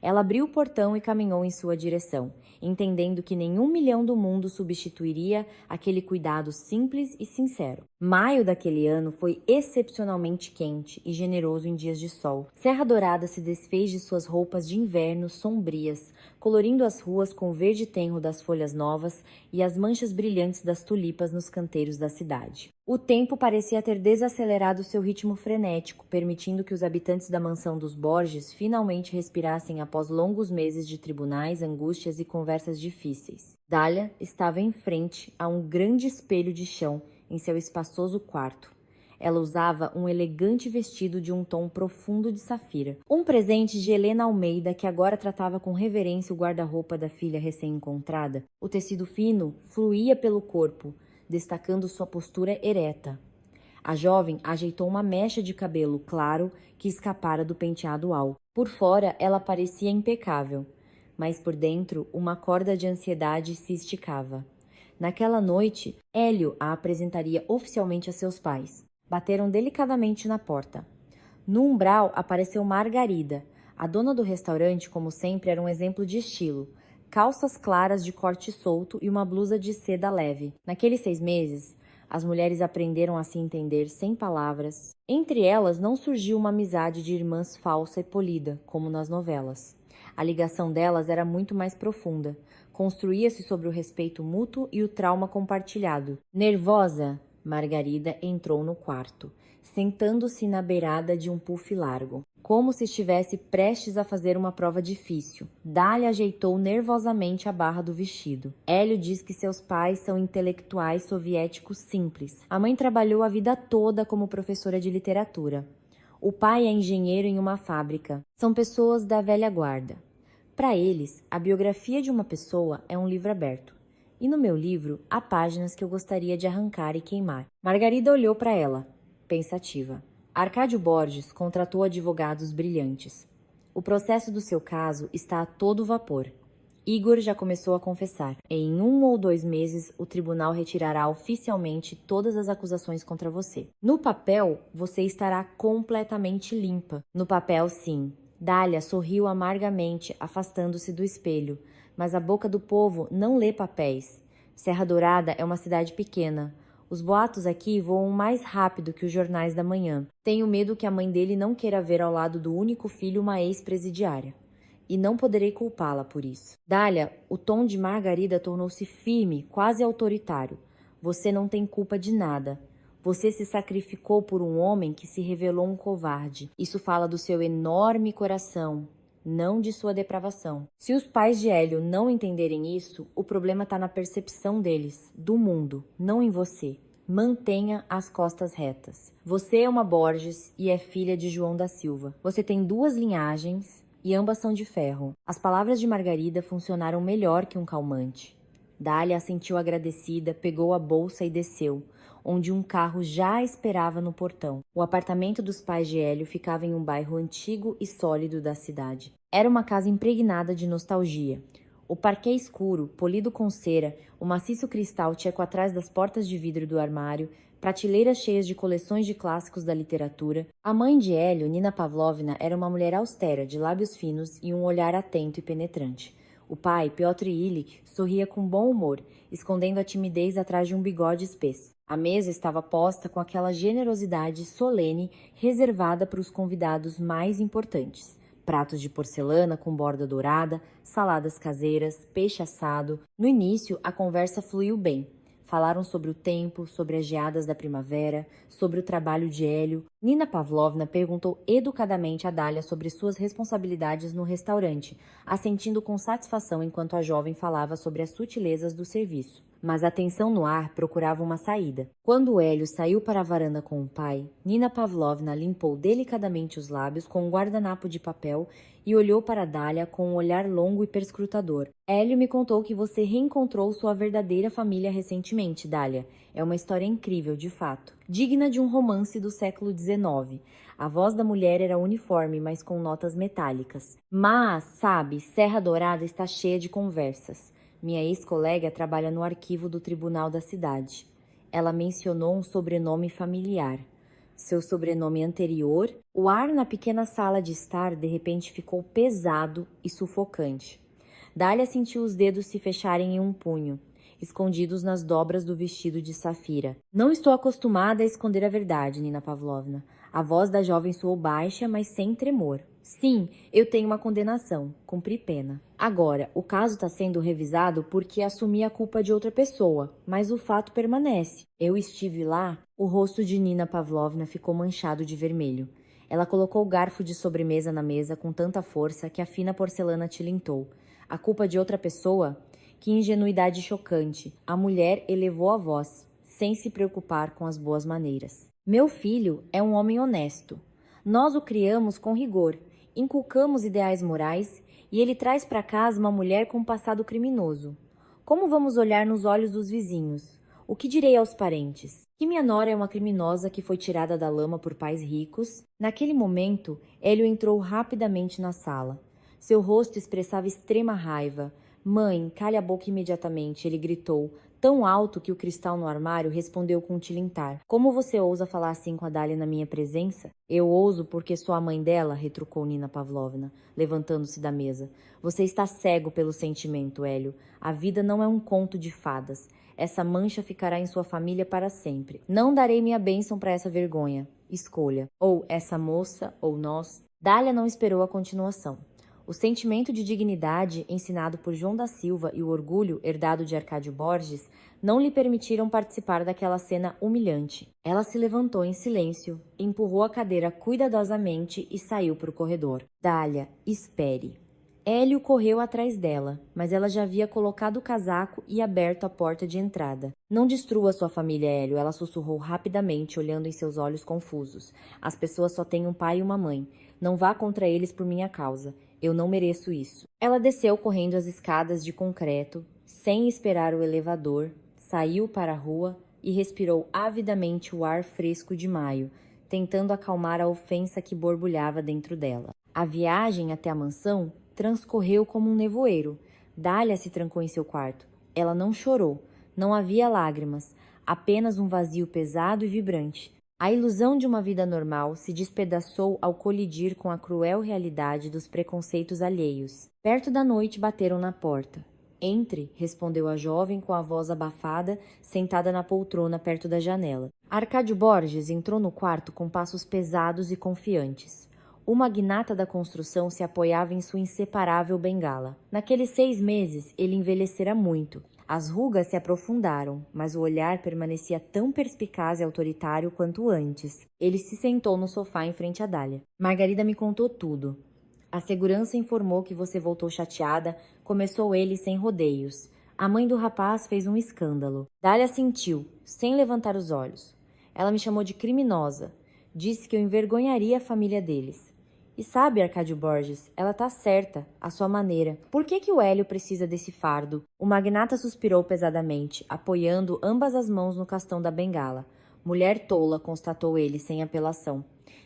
Ela abriu o portão e caminhou em sua direção, entendendo que nenhum milhão do mundo substituiria aquele cuidado simples e sincero. Maio daquele ano foi excepcionalmente quente e generoso em dias de sol. Serra Dourada se desfez de suas roupas de inverno sombrias, colorindo as ruas com o verde tenro das folhas novas e as manchas brilhantes das tulipas nos canteiros da cidade. O tempo parecia ter desacelerado seu ritmo frenético, permitindo que os habitantes da mansão dos Borges finalmente respirassem após longos meses de tribunais, angústias e conversas difíceis. Dália estava em frente a um grande espelho de chão em seu espaçoso quarto. Ela usava um elegante vestido de um tom profundo de safira. Um presente de Helena Almeida, que agora tratava com reverência o guarda-roupa da filha recém-encontrada. O tecido fino fluía pelo corpo, destacando sua postura ereta. A jovem ajeitou uma mecha de cabelo claro que escapara do penteado alto. Por fora, ela parecia impecável, mas por dentro uma corda de ansiedade se esticava. Naquela noite, Hélio a apresentaria oficialmente a seus pais. Bateram delicadamente na porta. No umbral apareceu Margarida. A dona do restaurante, como sempre, era um exemplo de estilo. Calças claras de corte solto e uma blusa de seda leve. Naqueles 6 meses, as mulheres aprenderam a se entender sem palavras. Entre elas não surgiu uma amizade de irmãs falsa e polida, como nas novelas. A ligação delas era muito mais profunda. Construía-se sobre o respeito mútuo e o trauma compartilhado. Nervosa, Margarida entrou no quarto, sentando-se na beirada de um puff largo, como se estivesse prestes a fazer uma prova difícil. Dália ajeitou nervosamente a barra do vestido. Hélio diz que seus pais são intelectuais soviéticos simples. A mãe trabalhou a vida toda como professora de literatura. O pai é engenheiro em uma fábrica. São pessoas da velha guarda. Para eles, a biografia de uma pessoa é um livro aberto. E no meu livro, há páginas que eu gostaria de arrancar e queimar. Margarida olhou para ela, pensativa. Arcádio Borges contratou advogados brilhantes. O processo do seu caso está a todo vapor. Igor já começou a confessar. Em 1 ou 2 meses, o tribunal retirará oficialmente todas as acusações contra você. No papel, você estará completamente limpa. No papel, sim. Dália sorriu amargamente, afastando-se do espelho. Mas a boca do povo não lê papéis. Serra Dourada é uma cidade pequena. Os boatos aqui voam mais rápido que os jornais da manhã. Tenho medo que a mãe dele não queira ver ao lado do único filho uma ex-presidiária. E não poderei culpá-la por isso. Dália, o tom de Margarida tornou-se firme, quase autoritário. Você não tem culpa de nada. Você se sacrificou por um homem que se revelou um covarde. Isso fala do seu enorme coração, não de sua depravação. Se os pais de Hélio não entenderem isso, o problema está na percepção deles, do mundo, não em você. Mantenha as costas retas. Você é uma Borges e é filha de João da Silva. Você tem 2 linhagens e ambas são de ferro. As palavras de Margarida funcionaram melhor que um calmante. Dália assentiu agradecida, pegou a bolsa e desceu, onde um carro já esperava no portão. O apartamento dos pais de Hélio ficava em um bairro antigo e sólido da cidade. Era uma casa impregnada de nostalgia. O parquet escuro, polido com cera, o maciço cristal tcheco atrás das portas de vidro do armário, prateleiras cheias de coleções de clássicos da literatura. A mãe de Hélio, Nina Pavlovna, era uma mulher austera, de lábios finos e um olhar atento e penetrante. O pai, Piotr Ilich, sorria com bom humor, escondendo a timidez atrás de um bigode espesso. A mesa estava posta com aquela generosidade solene reservada para os convidados mais importantes. Pratos de porcelana com borda dourada, saladas caseiras, peixe assado. No início, a conversa fluiu bem. Falaram sobre o tempo, sobre as geadas da primavera, sobre o trabalho de Hélio. Nina Pavlovna perguntou educadamente a Dália sobre suas responsabilidades no restaurante, assentindo com satisfação enquanto a jovem falava sobre as sutilezas do serviço. Mas a tensão no ar procurava uma saída. Quando Hélio saiu para a varanda com o pai, Nina Pavlovna limpou delicadamente os lábios com um guardanapo de papel e olhou para Dália com um olhar longo e perscrutador. Hélio me contou que você reencontrou sua verdadeira família recentemente, Dália. É uma história incrível, de fato. Digna de um romance do século XIX. A voz da mulher era uniforme, mas com notas metálicas. Mas, sabe, Serra Dourada está cheia de conversas. Minha ex-colega trabalha no arquivo do tribunal da cidade. Ela mencionou um sobrenome familiar. Seu sobrenome anterior? O ar na pequena sala de estar de repente ficou pesado e sufocante. Dália sentiu os dedos se fecharem em um punho, escondidos nas dobras do vestido de safira. Não estou acostumada a esconder a verdade, Nina Pavlovna. A voz da jovem soou baixa, mas sem tremor. Sim, eu tenho uma condenação. Cumpri pena. Agora, o caso está sendo revisado porque assumi a culpa de outra pessoa, mas o fato permanece. Eu estive lá. O rosto de Nina Pavlovna ficou manchado de vermelho. Ela colocou o garfo de sobremesa na mesa com tanta força que a fina porcelana tilintou. A culpa de outra pessoa? Que ingenuidade chocante! A mulher elevou a voz, sem se preocupar com as boas maneiras. Meu filho é um homem honesto. Nós o criamos com rigor, inculcamos ideais morais e ele traz para casa uma mulher com um passado criminoso. Como vamos olhar nos olhos dos vizinhos? O que direi aos parentes? Que minha nora é uma criminosa que foi tirada da lama por pais ricos? Naquele momento, Hélio entrou rapidamente na sala. Seu rosto expressava extrema raiva. Mãe, cale a boca imediatamente, ele gritou, tão alto que o cristal no armário respondeu com um tilintar. Como você ousa falar assim com a Dália na minha presença? Eu ouso porque sou a mãe dela, retrucou Nina Pavlovna, levantando-se da mesa. Você está cego pelo sentimento, Hélio. A vida não é um conto de fadas. Essa mancha ficará em sua família para sempre. Não darei minha bênção para essa vergonha. Escolha. Ou essa moça, ou nós. Dália não esperou a continuação. O sentimento de dignidade ensinado por João da Silva e o orgulho herdado de Arcádio Borges não lhe permitiram participar daquela cena humilhante. Ela se levantou em silêncio, empurrou a cadeira cuidadosamente e saiu para o corredor. Dália, espere. Hélio correu atrás dela, mas ela já havia colocado o casaco e aberto a porta de entrada. Não destrua sua família, Hélio, ela sussurrou rapidamente, olhando em seus olhos confusos. As pessoas só têm um pai e uma mãe. Não vá contra eles por minha causa. Eu não mereço isso. Ela desceu correndo as escadas de concreto, sem esperar o elevador, saiu para a rua e respirou avidamente o ar fresco de maio, tentando acalmar a ofensa que borbulhava dentro dela. A viagem até a mansão transcorreu como um nevoeiro. Dália se trancou em seu quarto. Ela não chorou, não havia lágrimas, apenas um vazio pesado e vibrante. A ilusão de uma vida normal se despedaçou ao colidir com a cruel realidade dos preconceitos alheios. Perto da noite bateram na porta. Entre, respondeu a jovem com a voz abafada, sentada na poltrona perto da janela. Arcádio Borges entrou no quarto com passos pesados e confiantes. O magnata da construção se apoiava em sua inseparável bengala. Naqueles 6 meses, ele envelhecera muito. As rugas se aprofundaram, mas o olhar permanecia tão perspicaz e autoritário quanto antes. Ele se sentou no sofá em frente a Dália. Margarida me contou tudo. A segurança informou que você voltou chateada, começou ele sem rodeios. A mãe do rapaz fez um escândalo. Dália sentiu, sem levantar os olhos. Ela me chamou de criminosa. Disse que eu envergonharia a família deles. E sabe, Arcádio Borges, ela tá certa, à sua maneira. Por que o Hélio precisa desse fardo? O magnata suspirou pesadamente, apoiando ambas as mãos no castão da bengala. Mulher tola, constatou ele, sem apelação.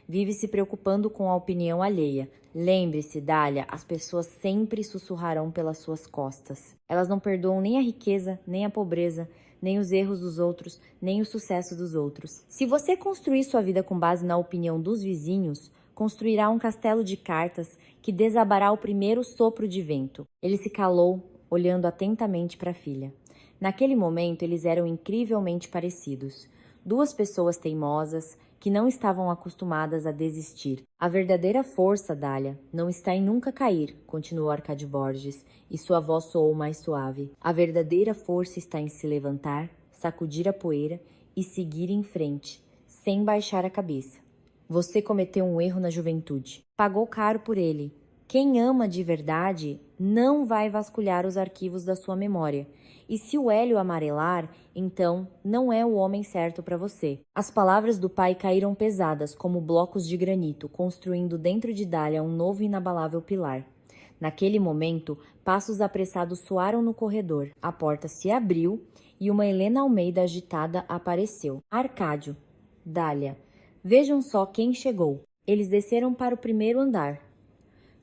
Vive se preocupando com a opinião alheia. Lembre-se, Dália, as pessoas sempre sussurrarão pelas suas costas. Elas não perdoam nem a riqueza, nem a pobreza, nem os erros dos outros, nem o sucesso dos outros. Se você construir sua vida com base na opinião dos vizinhos, construirá um castelo de cartas que desabará ao primeiro sopro de vento. Ele se calou, olhando atentamente para a filha. Naquele momento, eles eram incrivelmente parecidos. 2 pessoas teimosas que não estavam acostumadas a desistir. A verdadeira força, Dália, não está em nunca cair, continuou Arcádio Borges, e sua voz soou mais suave. A verdadeira força está em se levantar, sacudir a poeira e seguir em frente, sem baixar a cabeça. Você cometeu um erro na juventude. Pagou caro por ele. Quem ama de verdade não vai vasculhar os arquivos da sua memória. E se o Hélio amarelar, então não é o homem certo para você. As palavras do pai caíram pesadas como blocos de granito, construindo dentro de Dália um novo e inabalável pilar. Naquele momento, passos apressados soaram no corredor. A porta se abriu e uma Helena Almeida agitada apareceu. Arcádio. Dália. Vejam só quem chegou. Eles desceram para o primeiro andar.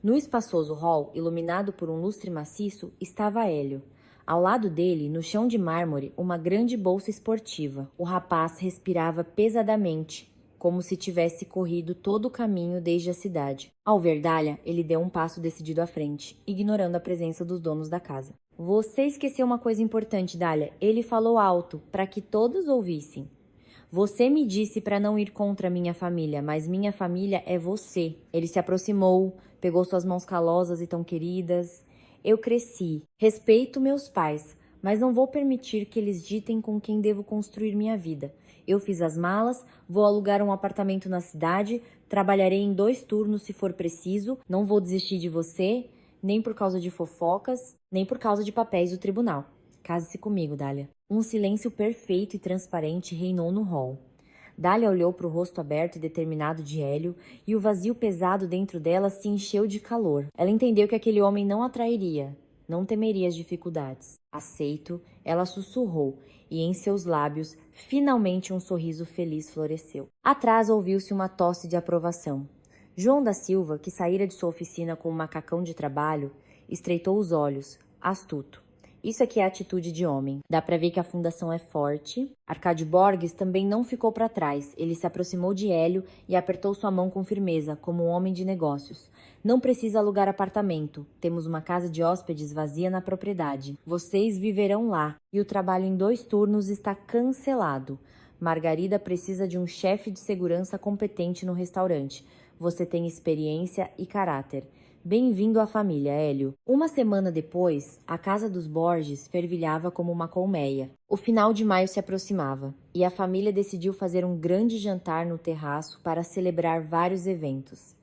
No espaçoso hall, iluminado por um lustre maciço, estava Hélio. Ao lado dele, no chão de mármore, uma grande bolsa esportiva. O rapaz respirava pesadamente, como se tivesse corrido todo o caminho desde a cidade. Ao ver Dália, ele deu um passo decidido à frente, ignorando a presença dos donos da casa. Você esqueceu uma coisa importante, Dália. Ele falou alto, para que todos ouvissem. Você me disse para não ir contra minha família, mas minha família é você. Ele se aproximou, pegou suas mãos calosas e tão queridas. Eu cresci, respeito meus pais, mas não vou permitir que eles ditem com quem devo construir minha vida. Eu fiz as malas, vou alugar um apartamento na cidade, trabalharei em 2 turnos se for preciso, não vou desistir de você. nem por causa de fofocas, nem por causa de papéis do tribunal. Case-se comigo, Dália. Um silêncio perfeito e transparente reinou no hall. Dália olhou para o rosto aberto e determinado de Hélio, e o vazio pesado dentro dela se encheu de calor. Ela entendeu que aquele homem não a trairia, não temeria as dificuldades. Aceito, ela sussurrou, e em seus lábios, finalmente um sorriso feliz floresceu. Atrás ouviu-se uma tosse de aprovação. João da Silva, que saíra de sua oficina com um macacão de trabalho, estreitou os olhos, astuto. Isso aqui é atitude de homem. Dá pra ver que a fundação é forte. Arcádio Borges também não ficou para trás. Ele se aproximou de Hélio e apertou sua mão com firmeza, como um homem de negócios. Não precisa alugar apartamento. Temos uma casa de hóspedes vazia na propriedade. Vocês viverão lá. E o trabalho em 2 turnos está cancelado. Margarida precisa de um chefe de segurança competente no restaurante. Você tem experiência e caráter. Bem-vindo à família, Hélio. Uma semana depois, a casa dos Borges fervilhava como uma colmeia. O final de maio se aproximava, e a família decidiu fazer um grande jantar no terraço para celebrar vários eventos.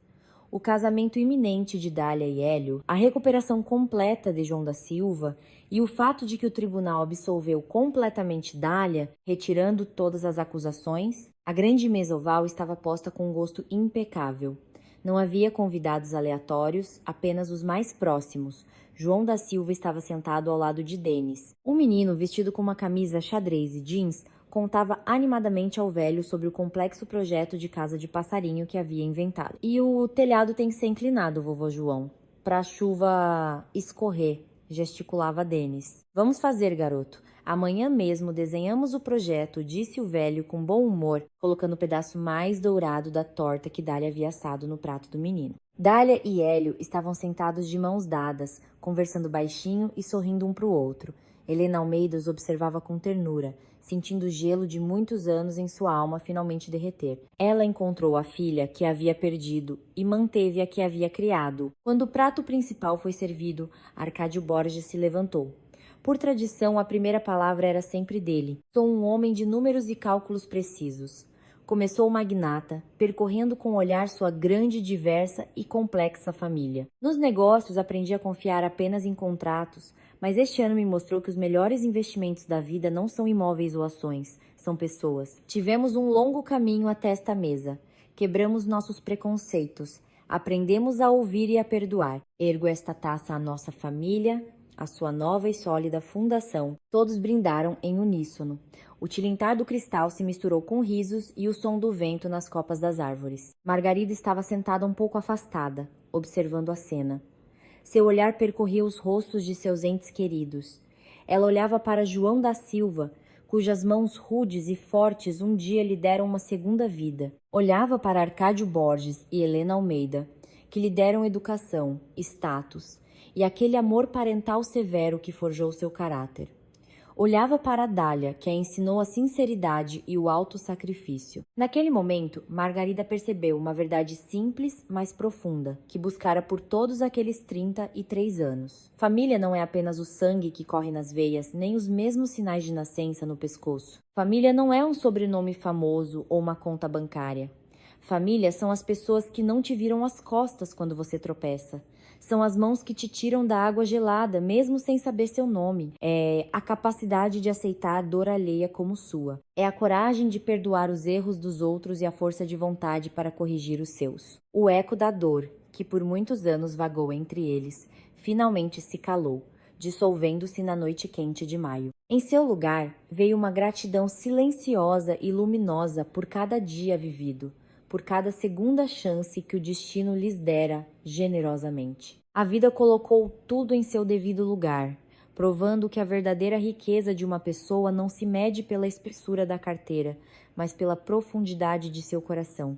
O casamento iminente de Dália e Hélio, a recuperação completa de João da Silva e o fato de que o tribunal absolveu completamente Dália, retirando todas as acusações, a grande mesa oval estava posta com um gosto impecável. Não havia convidados aleatórios, apenas os mais próximos. João da Silva estava sentado ao lado de Denis. Um menino vestido com uma camisa xadrez e jeans contava animadamente ao velho sobre o complexo projeto de casa de passarinho que havia inventado. E o telhado tem que ser inclinado, vovô João, para a chuva escorrer, gesticulava Denis. Vamos fazer, garoto. Amanhã mesmo desenhamos o projeto, disse o velho com bom humor, colocando o pedaço mais dourado da torta que Dália havia assado no prato do menino. Dália e Hélio estavam sentados de mãos dadas, conversando baixinho e sorrindo um para o outro. Helena Almeida os observava com ternura, sentindo o gelo de muitos anos em sua alma finalmente derreter. Ela encontrou a filha que havia perdido e manteve a que havia criado. Quando o prato principal foi servido, Arcádio Borges se levantou. Por tradição, a primeira palavra era sempre dele. Sou um homem de números e cálculos precisos. Começou o magnata, percorrendo com o olhar sua grande, diversa e complexa família. Nos negócios, aprendi a confiar apenas em contratos, mas este ano me mostrou que os melhores investimentos da vida não são imóveis ou ações, são pessoas. Tivemos um longo caminho até esta mesa. Quebramos nossos preconceitos. Aprendemos a ouvir e a perdoar. Ergo esta taça à nossa família, a sua nova e sólida fundação. Todos brindaram em uníssono. O tilintar do cristal se misturou com risos e o som do vento nas copas das árvores. Margarida estava sentada um pouco afastada, observando a cena. Seu olhar percorria os rostos de seus entes queridos. Ela olhava para João da Silva, cujas mãos rudes e fortes um dia lhe deram uma segunda vida. Olhava para Arcádio Borges e Helena Almeida, que lhe deram educação, status, e aquele amor parental severo que forjou seu caráter. Olhava para Dália, que a ensinou a sinceridade e o autossacrifício. Naquele momento, Margarida percebeu uma verdade simples, mas profunda, que buscara por todos aqueles 33 anos. Família não é apenas o sangue que corre nas veias, nem os mesmos sinais de nascença no pescoço. Família não é um sobrenome famoso ou uma conta bancária. Família são as pessoas que não te viram as costas quando você tropeça. São as mãos que te tiram da água gelada, mesmo sem saber seu nome. É a capacidade de aceitar a dor alheia como sua. É a coragem de perdoar os erros dos outros e a força de vontade para corrigir os seus. O eco da dor, que por muitos anos vagou entre eles, finalmente se calou, dissolvendo-se na noite quente de maio. Em seu lugar, veio uma gratidão silenciosa e luminosa por cada dia vivido, por cada segunda chance que o destino lhes dera generosamente. A vida colocou tudo em seu devido lugar, provando que a verdadeira riqueza de uma pessoa não se mede pela espessura da carteira, mas pela profundidade de seu coração.